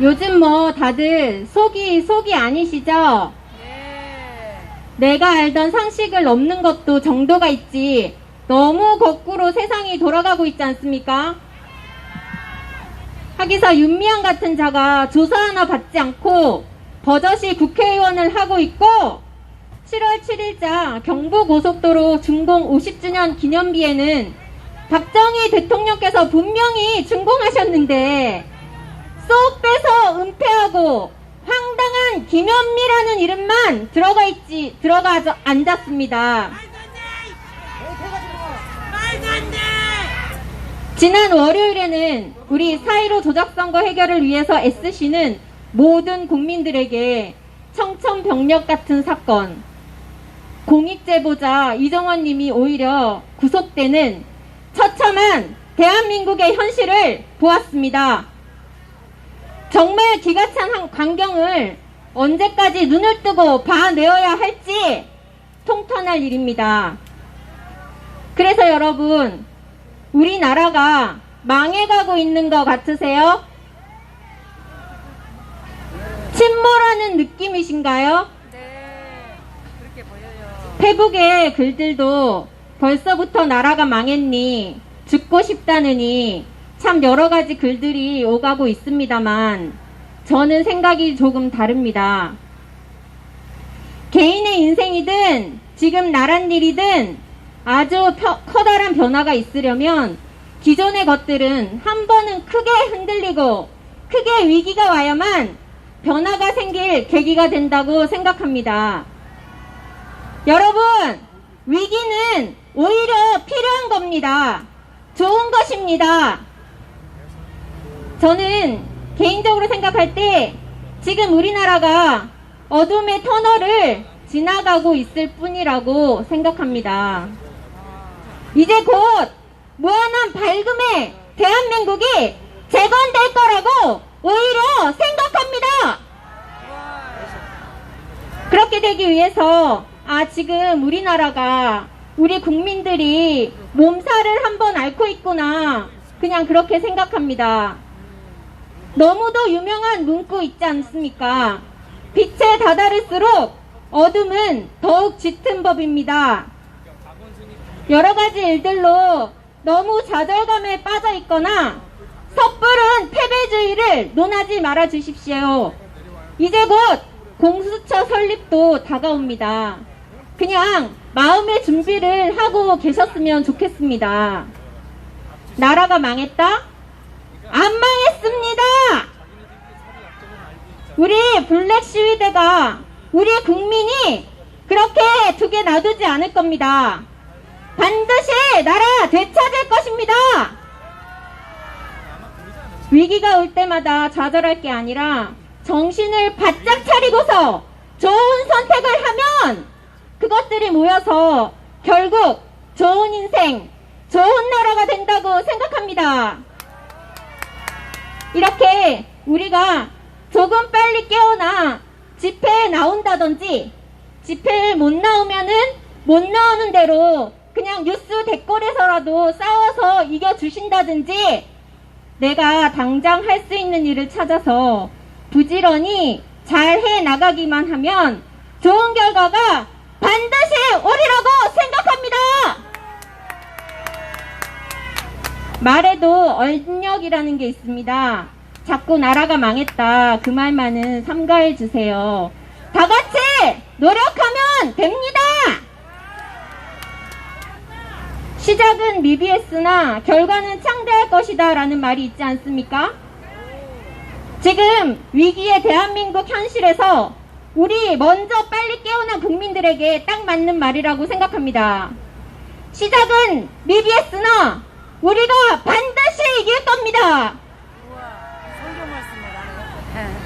요즘 뭐 다들 속이 아니시죠? 네. 내가 알던 상식을 넘는 것도 정도가 있지. 너무 거꾸로 세상이 돌아가고 있지 않습니까? 하기사 윤미향 같은 자가 조사 하나 받지 않고 버젓이 국회의원을 하고 있고, 7월 7일자 경부고속도로 준공 50주년 기념비에는 박정희 대통령께서 분명히 준공하셨는데 쏙 빼서 은폐하고 황당한 김현미라는 이름만 들어가 앉았습니다. 지난 월요일에는 우리 4.15 조작선거 해결을 위해서 애쓰시는 모든 국민들에게 청천벽력 같은 사건, 공익제보자 이정원 님이 오히려 구속되는 처참한 대한민국의 현실을 보았습니다. 정말 기가 찬 광경을 언제까지 눈을 뜨고 봐내어야 할지 통탄할 일입니다. 그래서 여러분, 우리나라가 망해가고 있는 것 같으세요? 침몰하는 느낌이신가요? 네. 그렇게 보여요. 페북의 글들도 벌써부터 나라가 망했니, 죽고 싶다느니 참 여러가지 글들이 오가고 있습니다만 저는 생각이 조금 다릅니다. 개인의 인생이든 지금 나란 일이든 아주 커다란 변화가 있으려면 기존의 것들은 한 번은 크게 흔들리고 크게 위기가 와야만 변화가 생길 계기가 된다고 생각합니다. 여러분, 위기는 오히려 필요한 겁니다. 좋은 것입니다. 저는 개인적으로 생각할 때 지금 우리나라가 어둠의 터널을 지나가고 있을 뿐이라고 생각합니다. 이제 곧 무한한 밝음의 대한민국이 재건될 거라고 오히려 생각합니다. 그렇게 되기 위해서 지금 우리나라가 우리 국민들이 몸살을 한번 앓고 있구나, 그냥 그렇게 생각합니다. 너무도 유명한 문구 있지 않습니까? 빛에 다다를수록 어둠은 더욱 짙은 법입니다. 여러 가지 일들로 너무 좌절감에 빠져 있거나 섣부른 패배주의를 논하지 말아 주십시오. 이제 곧 공수처 설립도 다가옵니다. 그냥 마음의 준비를 하고 계셨으면 좋겠습니다. 나라가 망했다? 안 망했습니다. 우리 블랙 시위대가 우리 국민이 그렇게 두게 놔두지 않을 겁니다. 반드시 나라 되찾을 것입니다. 위기가 올 때마다 좌절할 게 아니라 정신을 바짝 차리고서 좋은 선택을 하면 그것들이 모여서 결국 좋은 인생, 좋은 나라가 된다고 생각합니다. 이렇게 우리가 조금 빨리 깨어나 집회에 나온다든지, 집회에 못 나오면은 못 나오는 대로 그냥 뉴스 댓글에서라도 싸워서 이겨주신다든지, 내가 당장 할 수 있는 일을 찾아서 부지런히 잘 해 나가기만 하면 좋은 결과가 반드시 오리라고 생각합니다. 말에도 언역이라는 게 있습니다. 자꾸 나라가 망했다, 그 말만은 삼가해 주세요. 다 같이 노력하면 됩니다. 시작은 미비했으나 결과는 창대할 것이다 라는 말이 있지 않습니까? 지금 위기의 대한민국 현실에서 우리 먼저 빨리 깨어난 국민들에게 딱 맞는 말이라고 생각합니다. 시작은 미비했으나 우리가 반드시 이길 겁니다.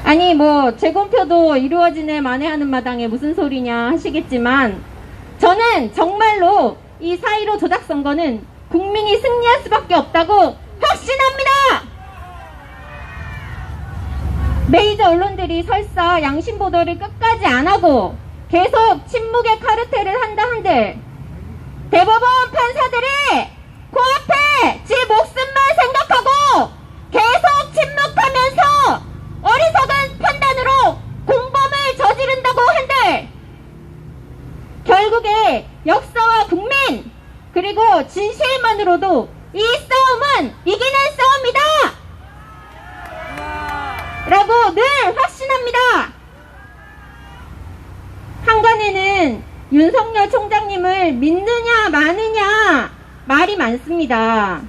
아니 뭐 재검표도 이루어지네 만회하는 마당에 무슨 소리냐 하시겠지만, 저는 정말로 이 4.15 조작선거는 국민이 승리할 수밖에 없다고 확신합니다. 메이저 언론들이 설사 양심보도를 끝까지 안하고 계속 침묵의 카르텔을 한다 한들, 대법원 판사들이 코앞에 지 목숨만 생각하고 계속 침묵하면서 어리석은 판단으로 공범을 저지른다고 한들, 결국에 역사와 국민 그리고 진실만으로도 이 싸움은 이기는 싸움이다 라고 늘 확신합니다. 한간에는 윤석열 총장님을 믿느냐 마느냐 말이 많습니다.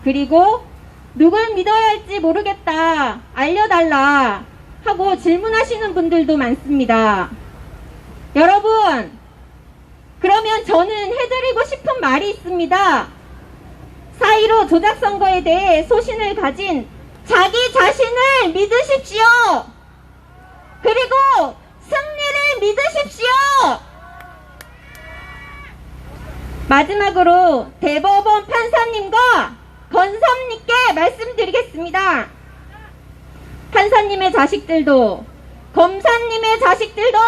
그리고 누굴 믿어야 할지 모르겠다, 알려달라 하고 질문하시는 분들도 많습니다. 여러분, 그러면 저는 해드리고 싶은 말이 있습니다. 4.15 조작선거에 대해 소신을 가진 자기 자신을 믿으십시오. 그리고 승리를 믿으십시오. 마지막으로 대법원 판사님과 검사님께 말씀드리겠습니다. 판사님의 자식들도 검사님의 자식들도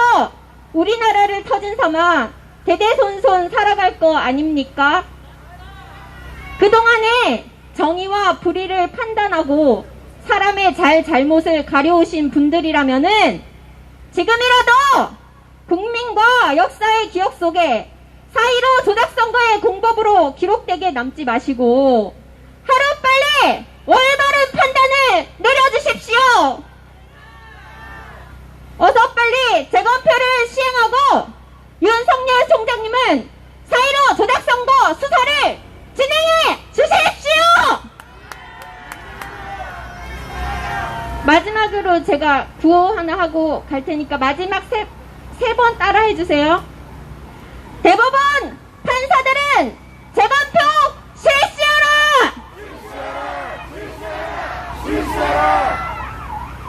우리나라를 터진 삼아 대대손손 살아갈 거 아닙니까? 그동안에 정의와 불의를 판단하고 사람의 잘못을 가려오신 분들이라면은 지금이라도 국민과 역사의 기억 속에 4.15 조작선거의 공법으로 기록되게 남지 마시고 하루빨리 올바른 판단을 내려주십시오. 어서 빨리 재검표를 시행하고 윤석열 총장님은 4.15 조작선거 수사를 진행해 주십시오. 마지막으로 제가 구호 하나 하고 갈 테니까 마지막 세 번 따라해 주세요. 대법원 판사들은 재검표 실시하라!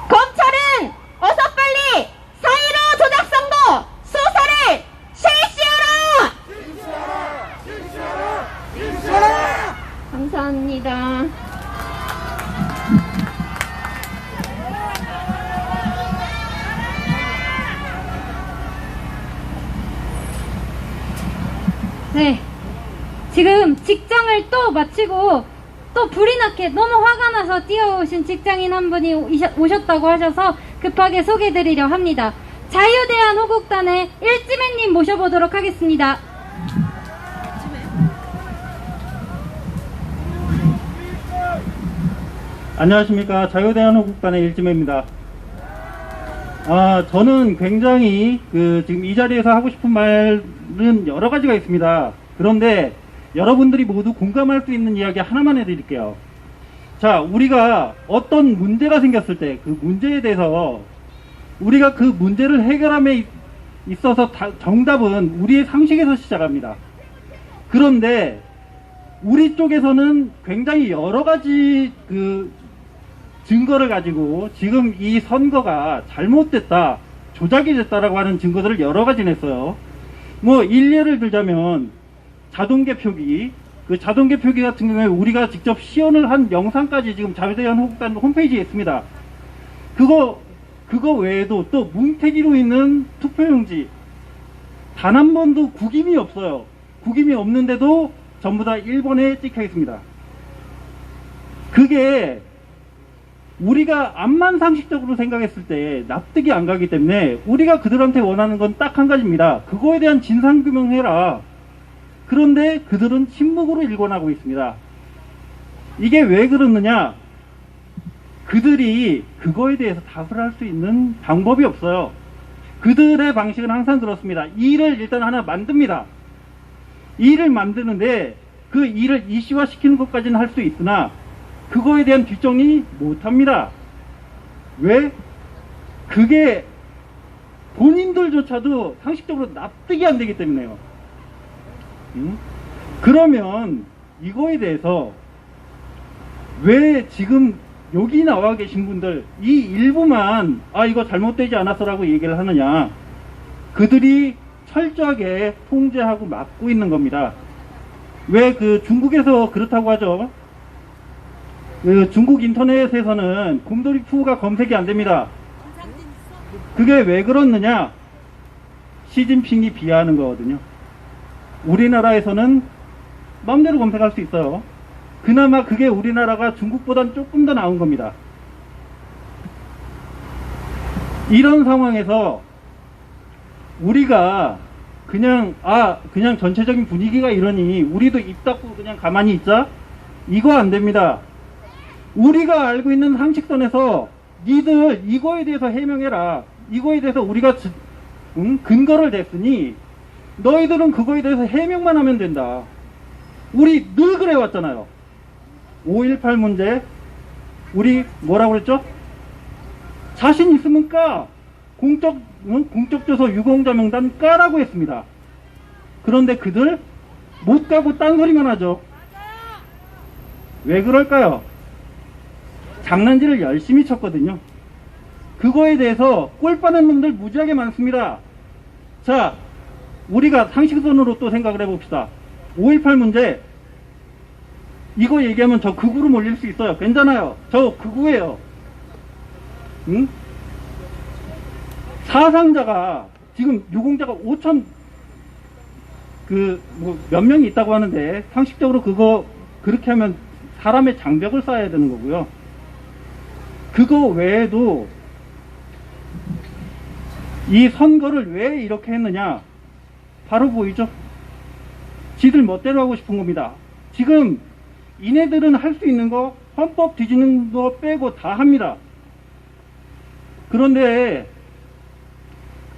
검찰은 어서 빨리 4.15 조작선거 수사를 네. 지금 직장을 또 마치고 또 불이 나게 너무 화가 나서 뛰어오신 직장인 한 분이 오셨다고 하셔서 급하게 소개해드리려 합니다. 자유대한호국단의 일지매님 모셔보도록 하겠습니다. 안녕하십니까. 자유대한호국단의 일지매입니다. 저는 굉장히 지금 이 자리에서 하고 싶은 말은 여러 가지가 있습니다. 그런데 여러분들이 모두 공감할 수 있는 이야기 하나만 해드릴게요. 자, 우리가 어떤 문제가 생겼을 때 그 문제에 대해서 우리가 그 문제를 해결함에 있어서 정답은 우리의 상식에서 시작합니다. 그런데 우리 쪽에서는 굉장히 여러 가지 증거를 가지고 지금 이 선거가 잘못됐다, 조작이 됐다라고 하는 증거들을 여러 가지 냈어요. 뭐 일례를 들자면 자동개표기, 그 자동개표기 같은 경우에 우리가 직접 시연을 한 영상까지 지금 자유대한호국단 홈페이지에 있습니다. 그거 외에도 또 뭉태기로 있는 투표용지 단 한 번도 구김이 없어요. 구김이 없는데도 전부 다 1번에 찍혀 있습니다. 그게 우리가 암만 상식적으로 생각했을 때 납득이 안 가기 때문에 우리가 그들한테 원하는 건 딱 한 가지입니다. 그거에 대한 진상규명해라. 그런데 그들은 침묵으로 일관하고 있습니다. 이게 왜 그러느냐? 그들이 그거에 대해서 답을 할 수 있는 방법이 없어요. 그들의 방식은 항상 그렇습니다. 일을 일단 하나 만듭니다. 일을 만드는데 그 일을 이슈화시키는 것까지는 할 수 있으나 그거에 대한 뒷정리 못합니다. 왜? 그게 본인들조차도 상식적으로 납득이 안 되기 때문에요. 그러면 이거에 대해서 왜 지금 여기 나와 계신 분들 이 일부만 이거 잘못되지 않았어라고 얘기를 하느냐? 그들이 철저하게 통제하고 막고 있는 겁니다. 왜 중국에서 그렇다고 하죠? 중국 인터넷에서는 곰돌이 푸우가 검색이 안 됩니다. 그게 왜 그렇느냐? 시진핑이 비하하는 거거든요. 우리나라에서는 마음대로 검색할 수 있어요. 그나마 그게 우리나라가 중국보다는 조금 더 나은 겁니다. 이런 상황에서 우리가 그냥 전체적인 분위기가 이러니 우리도 입 닫고 그냥 가만히 있자? 이거 안 됩니다. 우리가 알고 있는 상식선에서 니들 이거에 대해서 해명해라. 이거에 대해서 우리가 근거를 댔으니 너희들은 그거에 대해서 해명만 하면 된다. 우리 늘 그래왔잖아요. 5.18 문제 우리 뭐라고 그랬죠? 자신 있으면 까. 공적조서 유공자 명단 까라고 했습니다. 그런데 그들 못 가고 딴소리만 하죠. 왜 그럴까요? 장난질을 열심히 쳤거든요. 그거에 대해서 꼴 빠는 놈들 무지하게 많습니다. 자, 우리가 상식선으로 또 생각을 해봅시다. 5.18 문제 이거 얘기하면 저 극우로 몰릴 수 있어요. 괜찮아요. 저 극우예요. 응? 사상자가 지금 유공자가 5천 몇 명이 있다고 하는데 상식적으로 그렇게 하면 사람의 장벽을 쌓아야 되는 거고요. 그거 외에도 이 선거를 왜 이렇게 했느냐? 바로 보이죠? 지들 멋대로 하고 싶은 겁니다. 지금 이네들은 할 수 있는 거 헌법 뒤지는 거 빼고 다 합니다. 그런데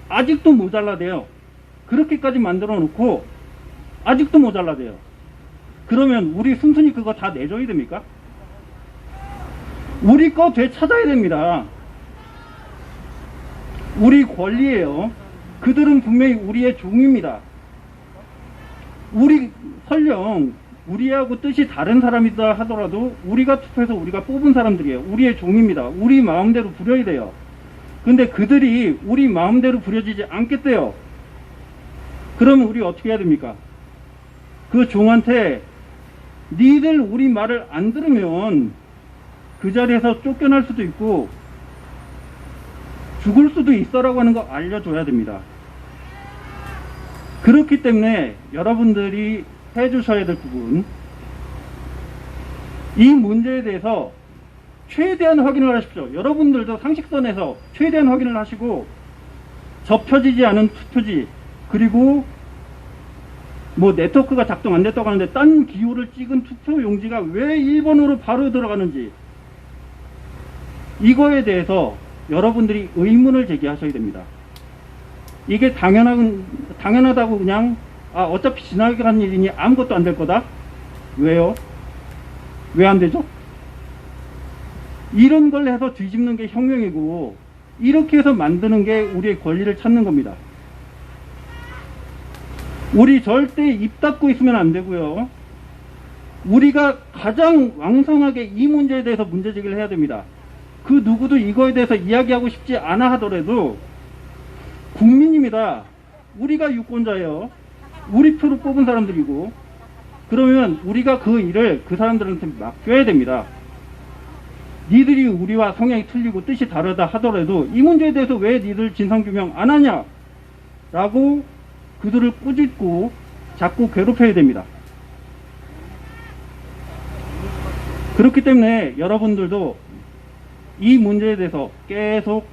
아직도 모자라대요. 그렇게까지 만들어 놓고 아직도 모자라대요. 그러면 우리 순순히 그거 다 내줘야 됩니까? 우리 거 되찾아야 됩니다. 우리 권리예요. 그들은 분명히 우리의 종입니다. 우리 설령 우리하고 뜻이 다른 사람이다 하더라도 우리가 투표해서 우리가 뽑은 사람들이에요. 우리의 종입니다. 우리 마음대로 부려야 돼요. 근데 그들이 우리 마음대로 부려지지 않겠대요. 그러면 우리 어떻게 해야 됩니까? 그 종한테 니들 우리 말을 안 들으면 그 자리에서 쫓겨날 수도 있고 죽을 수도 있어라고 하는 거 알려줘야 됩니다. 그렇기 때문에 여러분들이 해주셔야 될 부분, 이 문제에 대해서 최대한 확인을 하십시오. 여러분들도 상식선에서 최대한 확인을 하시고, 접혀지지 않은 투표지, 그리고 뭐 네트워크가 작동 안 됐다고 하는데 딴 기호를 찍은 투표 용지가 왜 1번으로 바로 들어가는지, 이거에 대해서 여러분들이 의문을 제기하셔야 됩니다. 이게 당연하다고 그냥 어차피 지나간 일이니 아무것도 안 될 거다? 왜요? 왜 안 되죠? 이런 걸 해서 뒤집는 게 혁명이고, 이렇게 해서 만드는 게 우리의 권리를 찾는 겁니다. 우리 절대 입 닫고 있으면 안 되고요. 우리가 가장 왕성하게 이 문제에 대해서 문제제기를 해야 됩니다. 그 누구도 이거에 대해서 이야기하고 싶지 않아 하더라도 국민입니다. 우리가 유권자예요. 우리 표로 뽑은 사람들이고, 그러면 우리가 그 일을 그 사람들한테 맡겨야 됩니다. 니들이 우리와 성향이 틀리고 뜻이 다르다 하더라도 이 문제에 대해서 왜 니들 진상규명 안 하냐 라고 그들을 꾸짖고 자꾸 괴롭혀야 됩니다. 그렇기 때문에 여러분들도 이 문제에 대해서 계속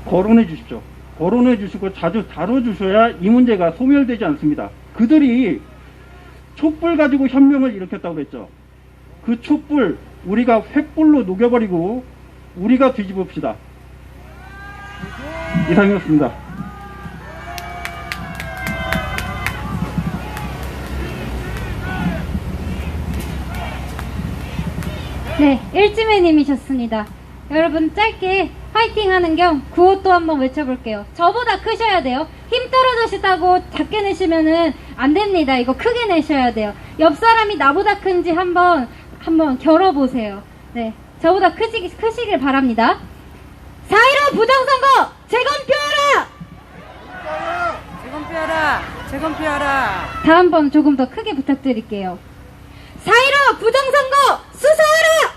거론해 주십시오. 거론해 주시고 자주 다뤄주셔야 이 문제가 소멸되지 않습니다. 그들이 촛불 가지고 혁명을 일으켰다고 그랬죠. 그 촛불 우리가 횃불로 녹여버리고 우리가 뒤집읍시다. 이상이었습니다. 네, 일지매님이셨습니다. 여러분 짧게 화이팅 하는 겸 구호 또 한번 외쳐볼게요. 저보다 크셔야 돼요. 힘 떨어지시다고 작게 내시면은 안 됩니다. 이거 크게 내셔야 돼요. 옆 사람이 나보다 큰지 한번 겨뤄보세요. 네, 저보다 크시길 바랍니다. 4.15 부정선거 재검표하라! 재검표하라! 재검표하라! 다음번 조금 더 크게 부탁드릴게요. 4.15 부정선거 수사하라!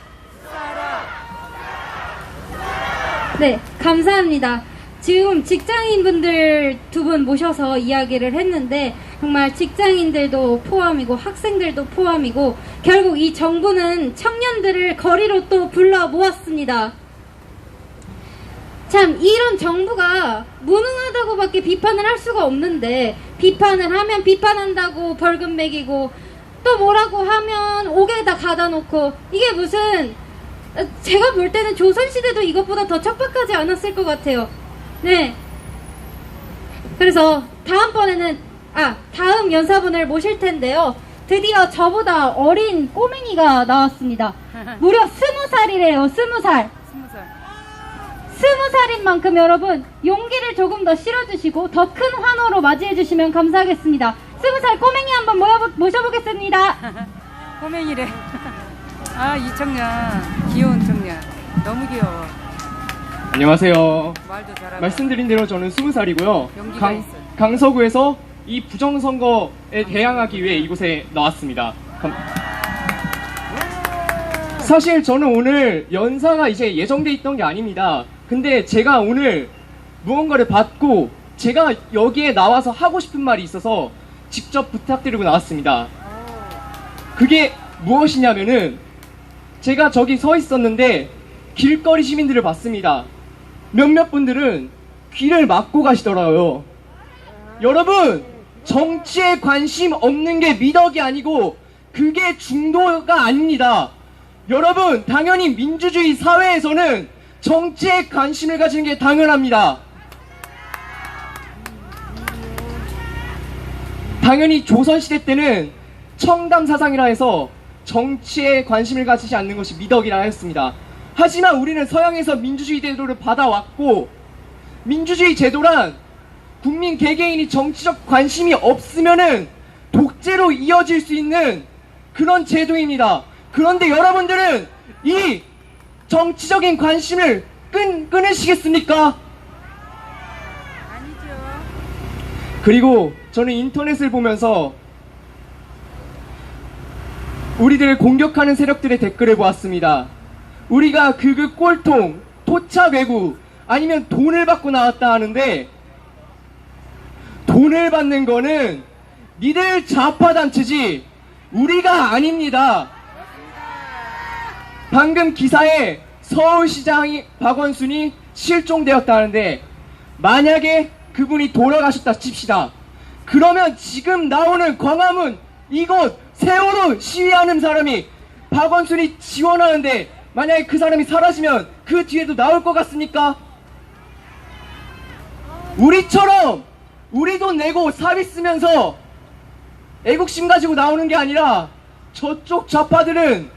네, 감사합니다. 지금 직장인분들 두 분 모셔서 이야기를 했는데 정말 직장인들도 포함이고 학생들도 포함이고 결국 이 정부는 청년들을 거리로 또 불러 모았습니다. 참 이런 정부가 무능하다고밖에 비판을 할 수가 없는데 비판을 하면 비판한다고 벌금 매기고 또 뭐라고 하면 옥에다 가다 놓고 이게 무슨 제가 볼 때는 조선시대도 이것보다 더 척박하지 않았을 것 같아요. 네. 그래서 다음번에는 다음 연사분을 모실 텐데요. 드디어 저보다 어린 꼬맹이가 나왔습니다. 무려 20살이래요. 20살. 20살인 만큼 여러분 용기를 조금 더 실어주시고 더 큰 환호로 맞이해주시면 감사하겠습니다. 20살 꼬맹이 한번 모셔보겠습니다. 꼬맹이래. 이 청년 귀여운 청년 너무 귀여워. 안녕하세요. 말도 잘하고. 말씀드린 대로 저는 20살이고요. 용기가 있어. 강서구에서 이 부정선거에 대항하기 위해 이곳에 나왔습니다. 사실 저는 오늘 연사가 이제 예정돼 있던 게 아닙니다. 근데 제가 오늘 무언가를 받고 제가 여기에 나와서 하고 싶은 말이 있어서 직접 부탁드리고 나왔습니다. 그게 무엇이냐면은 제가 저기 서 있었는데 길거리 시민들을 봤습니다. 몇몇 분들은 귀를 막고 가시더라고요. 여러분, 정치에 관심 없는 게 미덕이 아니고 그게 중도가 아닙니다. 여러분, 당연히 민주주의 사회에서는 정치에 관심을 가지는 게 당연합니다. 당연히 조선시대 때는 청담사상이라 해서 정치에 관심을 가지지 않는 것이 미덕이라 했습니다. 하지만 우리는 서양에서 민주주의 제도를 받아왔고, 민주주의 제도란 국민 개개인이 정치적 관심이 없으면은 독재로 이어질 수 있는 그런 제도입니다. 그런데 여러분들은 이 정치적인 관심을 끊으시겠습니까? 아니죠. 그리고 저는 인터넷을 보면서 우리들을 공격하는 세력들의 댓글을 보았습니다. 우리가 극우 꼴통, 토착 외구, 아니면 돈을 받고 나왔다 하는데 돈을 받는 거는 니들 좌파단체지 우리가 아닙니다. 방금 기사에 서울시장이 박원순이 실종되었다는데 만약에 그분이 돌아가셨다 칩시다. 그러면 지금 나오는 광화문 이곳 세월호 시위하는 사람이 박원순이 지원하는데 만약에 그 사람이 사라지면 그 뒤에도 나올 것 같습니까? 우리처럼 우리 돈 내고 사비 쓰면서 애국심 가지고 나오는 게 아니라 저쪽 좌파들은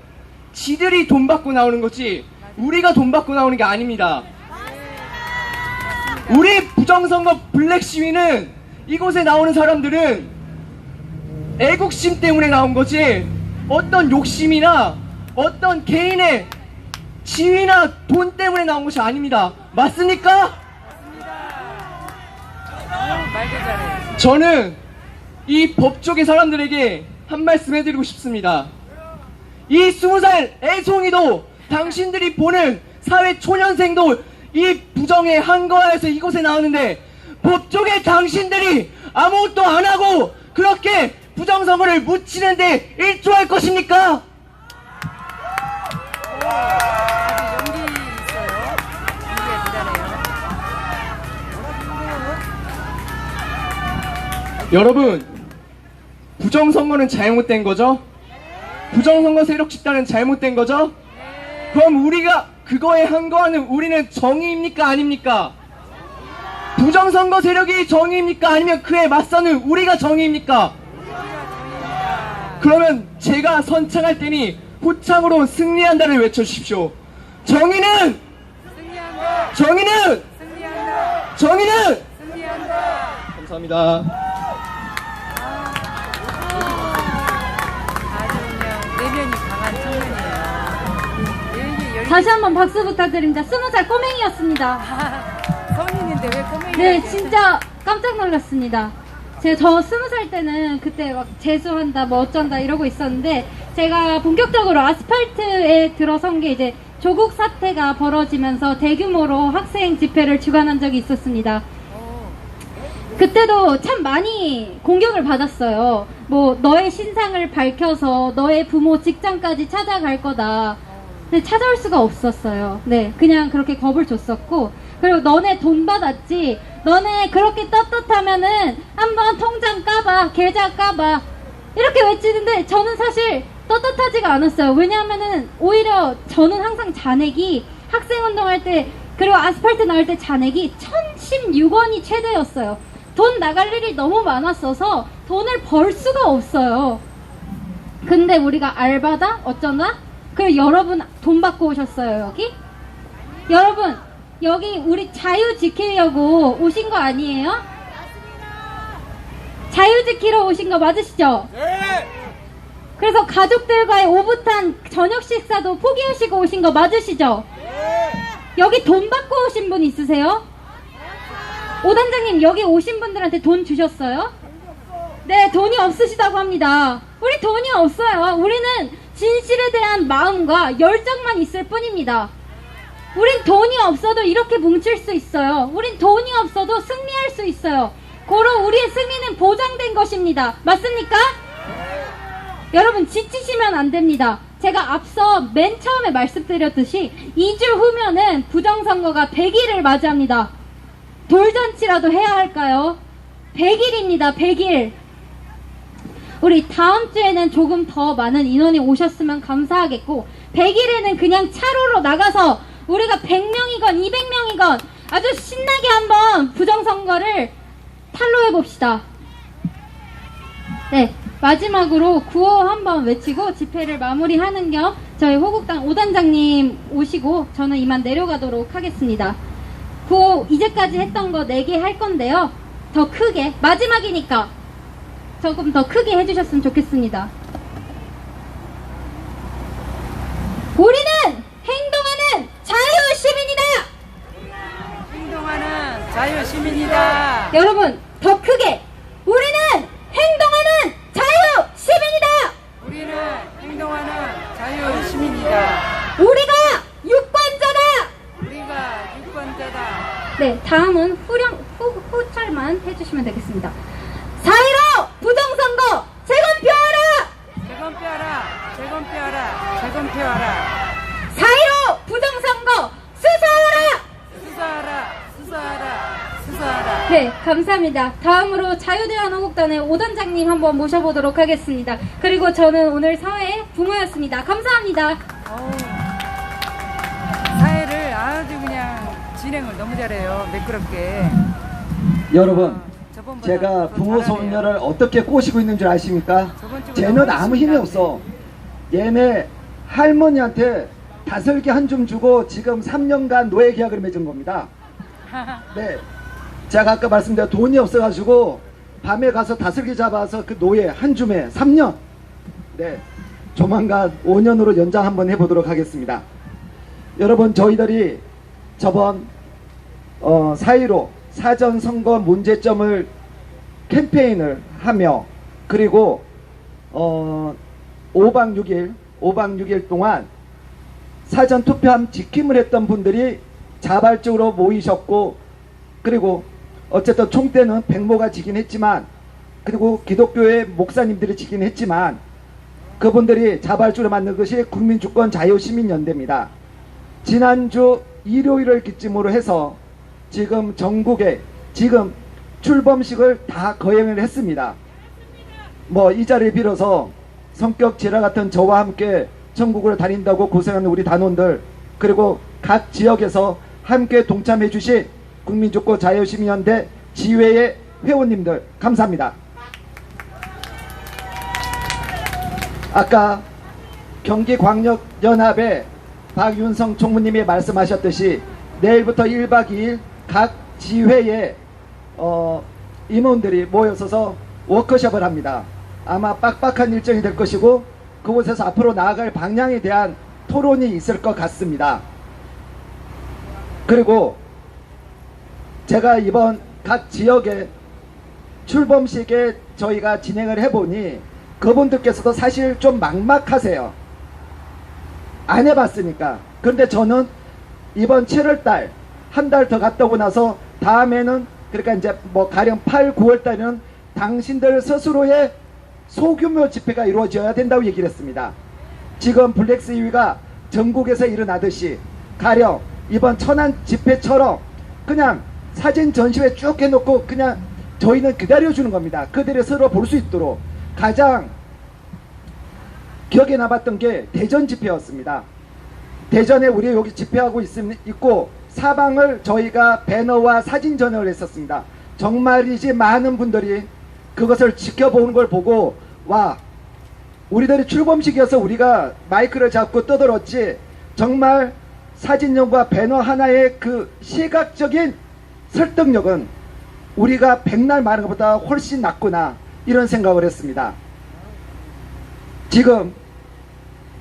지들이 돈 받고 나오는 거지 우리가 돈 받고 나오는 게 아닙니다. 우리 부정선거 블랙 시위는 이곳에 나오는 사람들은 애국심 때문에 나온 거지 어떤 욕심이나 어떤 개인의 지위나 돈 때문에 나온 것이 아닙니다. 맞습니까? 저는 이 법조계 사람들에게 한 말씀 해드리고 싶습니다. 이 20살 애송이도 당신들이 보는 사회 초년생도 이 부정에 한거하여서 이곳에 나오는데 법조계 당신들이 아무것도 안 하고 그렇게 부정선거를 묻히는데 일조할 것입니까? 여러분, 부정선거는 잘못된 거죠? 부정선거 세력 집단은 잘못된 거죠? 그럼 우리가 그거에 항거하는 우리는 정의입니까? 아닙니까? 부정선거 세력이 정의입니까? 아니면 그에 맞서는 우리가 정의입니까? 그러면 제가 선창할 때니 호창으로 승리한다를 외쳐주십시오. 정의는! 정의는! 정의는! 감사합니다. 내면이 강한 청년이에요. 다시 한번 박수 부탁드립니다. 20살 꼬맹이였습니다. 성인인데 왜 꼬맹이라고? 네, 진짜 깜짝 놀랐습니다. 저 20살 때는 그때 막 재수한다, 뭐 어쩐다 이러고 있었는데 제가 본격적으로 아스팔트에 들어선 게 이제 조국 사태가 벌어지면서 대규모로 학생 집회를 주관한 적이 있었습니다. 그때도 참 많이 공격을 받았어요. 뭐 너의 신상을 밝혀서 너의 부모 직장까지 찾아갈 거다. 근데 찾아올 수가 없었어요. 네, 그냥 그렇게 겁을 줬었고, 그리고 너네 돈 받았지, 너네 그렇게 떳떳하면은 한번 통장 까봐, 계좌 까봐, 이렇게 외치는데 저는 사실 떳떳하지가 않았어요. 왜냐하면은 오히려 저는 항상 잔액이 학생운동할 때 그리고 아스팔트 나올 때 잔액이 1016원이 최대였어요. 돈 나갈 일이 너무 많았어서 돈을 벌 수가 없어요. 근데 우리가 알바다? 어쩌나? 그리고 여러분 돈 받고 오셨어요, 여기? 여러분, 여기 우리 자유 지키려고 오신 거 아니에요? 자유 지키러 오신 거 맞으시죠? 네! 그래서 가족들과의 오붓한 저녁 식사도 포기하시고 오신 거 맞으시죠? 네! 여기 돈 받고 오신 분 있으세요? 오단장님, 여기 오신 분들한테 돈 주셨어요? 네, 돈이 없으시다고 합니다. 우리 돈이 없어요. 우리는 진실에 대한 마음과 열정만 있을 뿐입니다. 우린 돈이 없어도 이렇게 뭉칠 수 있어요. 우린 돈이 없어도 승리할 수 있어요. 고로 우리의 승리는 보장된 것입니다. 맞습니까? 여러분, 지치시면 안 됩니다. 제가 앞서 맨 처음에 말씀드렸듯이 2주 후면은 부정선거가 100일을 맞이합니다. 돌잔치라도 해야 할까요? 100일입니다. 100일. 우리 다음 주에는 조금 더 많은 인원이 오셨으면 감사하겠고, 100일에는 그냥 차로로 나가서 우리가 100명이건 200명이건 아주 신나게 한번 부정선거를 탄로해봅시다. 네, 마지막으로 구호 한번 외치고 집회를 마무리하는 겸 저희 호국당 오단장님 오시고 저는 이만 내려가도록 하겠습니다. 구호 이제까지 했던 거 4개 할 건데요. 더 크게, 마지막이니까 조금 더 크게 해주셨으면 좋겠습니다. 우리는 행동하는 자유시민이다! 행동하는 자유시민이다! 여러분, 더 크게! 우리는 행동하는 자유시민이다! 우리는 행동하는 자유시민이다! 우리가 유권자다! 우리가 유권자다! 네, 다음은 후창 말만 해주시면 되겠습니다. 4.15 부정선거 재검표하라! 재검표하라! 재검표하라! 재검표하라! 4.15 부정선거 수사하라! 수사하라! 수사하라! 수사하라! 네, 감사합니다. 다음으로 자유대한한국단의 오단장님 한번 모셔보도록 하겠습니다. 그리고 저는 오늘 사회의 부모였습니다. 감사합니다. 사회를 아주 그냥 진행을 너무 잘해요. 매끄럽게. 여러분, 저번보다 제가 더 부모 잘하네요. 손녀를 어떻게 꼬시고 있는 줄 아십니까? 저번 주보다 쟤는 아무 훨씬 힘이 없어. 얘네 할머니한테 다슬기 한 줌 주고 지금 3년간 노예 계약을 맺은 겁니다. 네, 제가 아까 말씀드린 돈이 없어가지고 밤에 가서 다슬기 잡아서 그 노예 한 줌에 3년. 네, 조만간 5년으로 연장 한번 해보도록 하겠습니다. 여러분, 저희들이 저번 4.15 사전선거 문제점을 캠페인을 하며, 그리고 5박 6일 동안 사전투표함 지킴을 했던 분들이 자발적으로 모이셨고, 그리고 어쨌든 총대는 백모가 지긴 했지만, 그리고 기독교의 목사님들이 지긴 했지만, 그분들이 자발적으로 만든 것이 국민주권 자유시민연대입니다. 지난주 일요일을 기점으로 해서 지금 전국에 지금 출범식을 다 거행을 했습니다. 뭐 이 자리를 빌어서 성격 지라 같은 저와 함께 전국을 다닌다고 고생하는 우리 단원들, 그리고 각 지역에서 함께 동참해 주신 국민주권 자유시민연대 지회의 회원님들 감사합니다. 아까 경기광역연합의 박윤성 총무님이 말씀하셨듯이 내일부터 1박 2일 각 지회에 임원들이 모여서서 워크숍을 합니다. 아마 빡빡한 일정이 될 것이고, 그곳에서 앞으로 나아갈 방향에 대한 토론이 있을 것 같습니다. 그리고 제가 이번 각 지역의 출범식에 저희가 진행을 해보니 그분들께서도 사실 좀 막막하세요. 안 해봤으니까. 그런데 저는 이번 7월달 한 달 더 갔다 오고 나서 다음에는, 그러니까 이제 뭐 가령 8, 9월달에는 당신들 스스로의 소규모 집회가 이루어져야 된다고 얘기를 했습니다. 지금 블랙스위가 전국에서 일어나듯이 가령 이번 천안 집회처럼 그냥 사진 전시회 쭉 해놓고 그냥 저희는 기다려주는 겁니다. 그들이 서로 볼 수 있도록. 가장 기억에 남았던 게 대전 집회였습니다. 대전에 우리 여기 집회하고 있고 사방을 저희가 배너와 사진 전형을 했었습니다. 정말이지 많은 분들이 그것을 지켜보는 걸 보고, 와, 우리들이 출범식이어서 우리가 마이크를 잡고 떠들었지 정말 사진전과 배너 하나의 그 시각적인 설득력은 우리가 백날 말하는 것보다 훨씬 낫구나, 이런 생각을 했습니다. 지금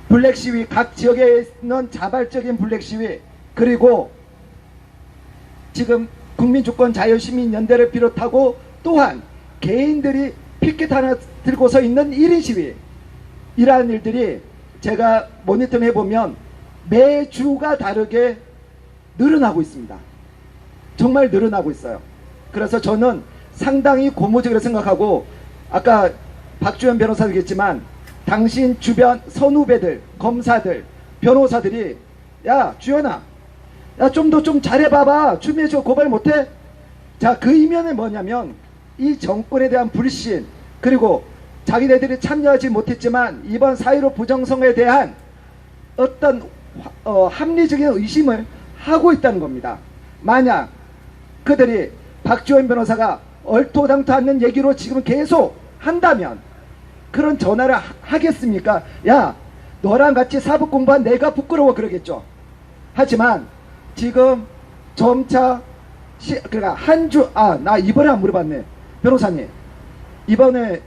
블랙시위, 각 지역에 있는 자발적인 블랙시위, 그리고 지금 국민주권 자유시민연대를 비롯하고 또한 개인들이 피켓 하나 들고서 있는 1인 시위, 이러한 일들이 제가 모니터링 해보면 매주가 다르게 늘어나고 있습니다. 정말 늘어나고 있어요. 그래서 저는 상당히 고무적으로 생각하고, 아까 박주현 변호사도 얘기했지만 당신 주변 선후배들, 검사들, 변호사들이 야 주현아, 야 좀 더 좀 잘해봐봐, 추미애 저 고발 못해? 자, 그 이면은 뭐냐면 이 정권에 대한 불신, 그리고 자기네들이 참여하지 못했지만 이번 4.15 부정선거에 대한 어떤 합리적인 의심을 하고 있다는 겁니다. 만약 그들이 박주현 변호사가 얼토당토 않는 얘기로 지금 계속 한다면 그런 전화를 하겠습니까? 야, 너랑 같이 사법 공부한 내가 부끄러워 그러겠죠. 하지만 지금 점차 그러니까 나 이번에 안 물어봤네. 변호사님, 이번에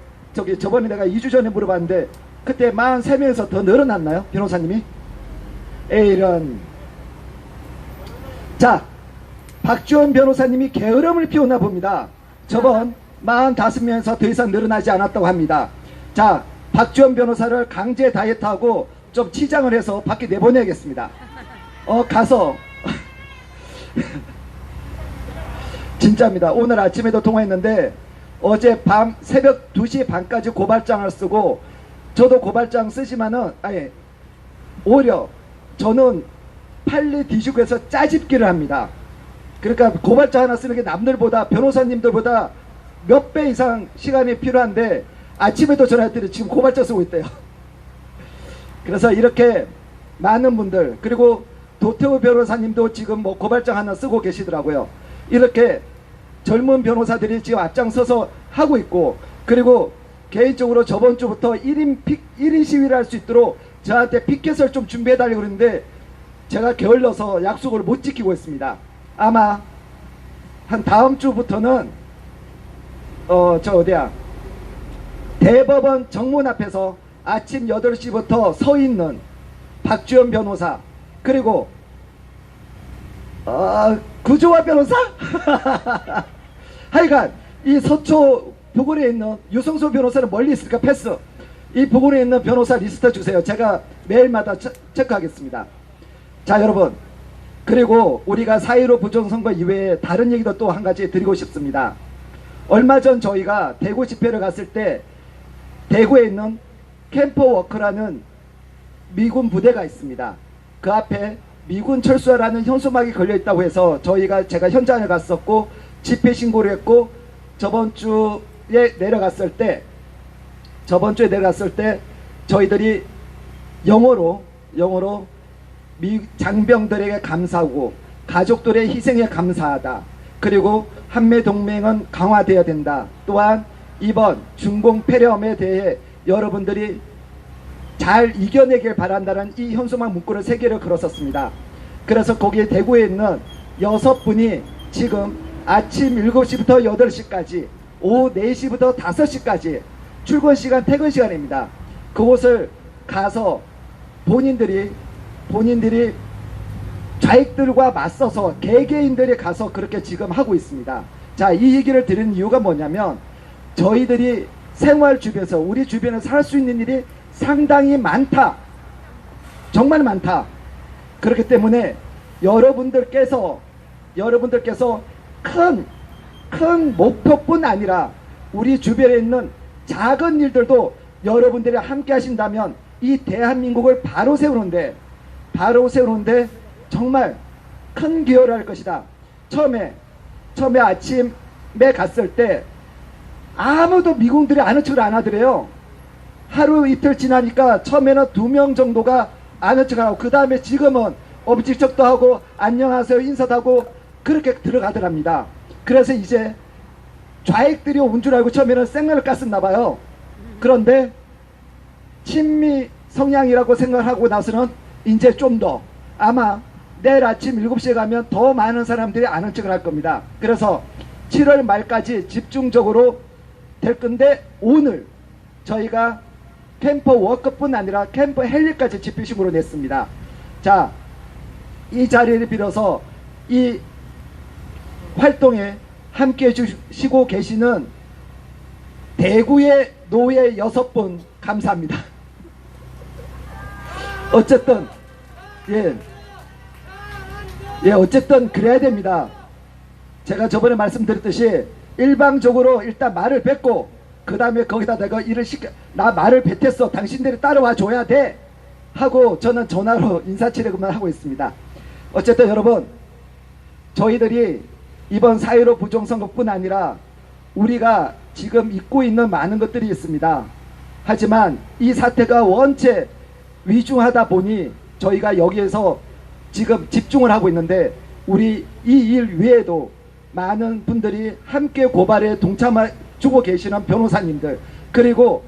저번에 내가 2주 전에 물어봤는데 그때 43명에서 더 늘어났나요? 변호사님이? 이런. 자, 박주원 변호사님이 게으름을 피웠나 봅니다. 저번 45명에서 더 이상 늘어나지 않았다고 합니다. 자, 박주원 변호사를 강제 다이어트하고 좀 치장을 해서 밖에 내보내야겠습니다. 가서 진짜입니다. 오늘 아침에도 통화했는데 어제 밤 새벽 2시 반까지 고발장을 쓰고, 저도 고발장 쓰지만은 오히려 저는 판례 뒤지고 해서 짜집기를 합니다. 그러니까 고발장 하나 쓰는 게 남들보다, 변호사님들보다 몇 배 이상 시간이 필요한데 아침에도 전화했더니 지금 고발장 쓰고 있대요. 그래서 이렇게 많은 분들, 그리고 도태우 변호사님도 지금 뭐 고발장 하나 쓰고 계시더라고요. 이렇게 젊은 변호사들이 지금 앞장서서 하고 있고, 그리고 개인적으로 저번 주부터 1인 시위를 할 수 있도록 저한테 피켓을 좀 준비해달라고 그러는데 제가 게을러서 약속을 못 지키고 있습니다. 아마 한 다음 주부터는 대법원 정문 앞에서 아침 8시부터 서 있는 박주연 변호사, 그리고 구조화 변호사? 하여간 이 서초 부근에 있는 유성수 변호사는 멀리 있으니까 패스. 이 부근에 있는 변호사 리스트 주세요. 제가 매일마다 체크하겠습니다. 자, 여러분, 그리고 우리가 4.15 부정선거 이외에 다른 얘기도 또 한 가지 드리고 싶습니다. 얼마 전 저희가 대구 집회를 갔을 때 대구에 있는 캠프워크라는 미군 부대가 있습니다. 그 앞에 미군 철수하라는 현수막이 걸려있다고 해서 제가 현장에 갔었고 집회 신고를 했고, 저번 주에 내려갔을 때 저희들이 영어로 장병들에게 감사하고 가족들의 희생에 감사하다. 그리고 한미동맹은 강화되어야 된다. 또한 이번 중공 폐렴에 대해 여러분들이 잘 이겨내길 바란다는 이 현수막 문구를 3개를 걸었었습니다. 그래서 거기에 대구에 있는 6분이 지금 아침 7시부터 8시까지, 오후 4시부터 5시까지 출근 시간, 퇴근 시간입니다. 그곳을 가서 본인들이 좌익들과 맞서서 개개인들이 가서 그렇게 지금 하고 있습니다. 자, 이 얘기를 드리는 이유가 뭐냐면, 저희들이 생활 주변에서, 우리 주변에 살 수 있는 일이 상당히 많다. 정말 많다. 그렇기 때문에 여러분들께서 큰 목표뿐 아니라 우리 주변에 있는 작은 일들도 여러분들이 함께 하신다면 이 대한민국을 바로 세우는데 정말 큰 기여를 할 것이다. 처음에 아침에 갔을 때 아무도 미군들이 아는 척을 안 하더래요. 하루 이틀 지나니까 처음에는 2명 정도가 아는 척을 하고, 그 다음에 지금은 엄지척도 하고 안녕하세요 인사도 하고 그렇게 들어가더랍니다. 그래서 이제 좌익들이 온 줄 알고 처음에는 생각을 깠었나봐요. 그런데 친미 성향이라고 생각하고 나서는 이제 좀 더, 아마 내일 아침 7시에 가면 더 많은 사람들이 아는 척을 할 겁니다. 그래서 7월 말까지 집중적으로 될 건데, 오늘 저희가 캠프 워크뿐 아니라 캠프 헬리까지 집회식으로 냈습니다. 자, 이 자리를 빌어서 이 활동에 함께 해주시고 계시는 대구의 노예 6분 감사합니다. 어쨌든 어쨌든 그래야 됩니다. 제가 저번에 말씀드렸듯이 일방적으로 일단 말을 뱉고, 그 다음에 거기다 내가 나 말을 뱉었어, 당신들이 따라와 줘야 돼 하고 저는 전화로 인사치레기만 하고 있습니다. 어쨌든 여러분, 저희들이 이번 4.15 부정선거뿐 아니라 우리가 지금 잊고 있는 많은 것들이 있습니다. 하지만 이 사태가 원체 위중하다 보니 저희가 여기에서 지금 집중을 하고 있는데, 우리 이 일 외에도 많은 분들이 함께 고발에 동참해주고 계시는 변호사님들, 그리고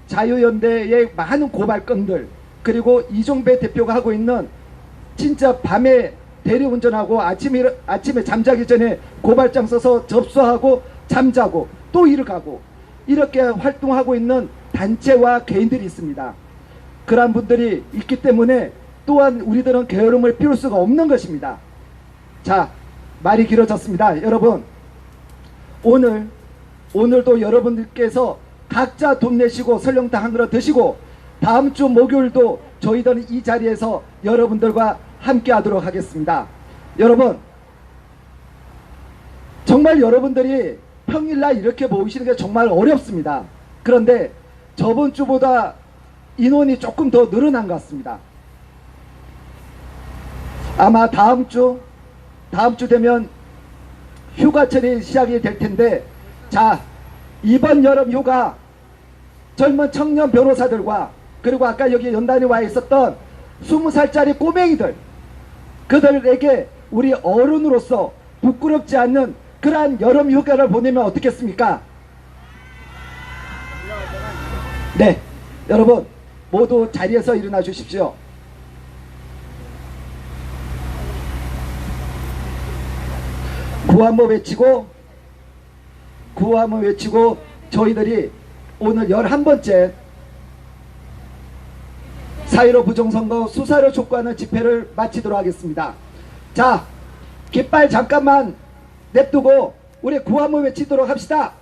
자유연대의 많은 고발건들, 그리고 이종배 대표가 하고 있는 진짜 밤에 대리운전하고 아침에 잠자기 전에 고발장 써서 접수하고 잠자고 또 일을 가고 이렇게 활동하고 있는 단체와 개인들이 있습니다. 그런 분들이 있기 때문에 또한 우리들은 게으름을 피울 수가 없는 것입니다. 자, 말이 길어졌습니다. 여러분, 오늘도 여러분들께서 각자 돈 내시고 설렁탕 한 그릇 드시고, 다음 주 목요일도 저희들은 이 자리에서 여러분들과 함께 하도록 하겠습니다. 여러분, 정말 여러분들이 평일날 이렇게 모이시는 게 정말 어렵습니다. 그런데 저번 주보다 인원이 조금 더 늘어난 것 같습니다. 아마 다음 주 되면 휴가철이 시작이 될 텐데, 자, 이번 여름 휴가 젊은 청년 변호사들과 그리고 아까 여기 연단에 와 있었던 20살짜리 꼬맹이들, 그들에게 우리 어른으로서 부끄럽지 않는 그러한 여름 휴가를 보내면 어떻겠습니까? 네, 여러분 모두 자리에서 일어나 주십시오. 구호 한번 외치고 저희들이 오늘 11번째 4.15 부정선거 수사를 촉구하는 집회를 마치도록 하겠습니다. 자, 깃발 잠깐만 냅두고 우리 구호 한번 외치도록 합시다.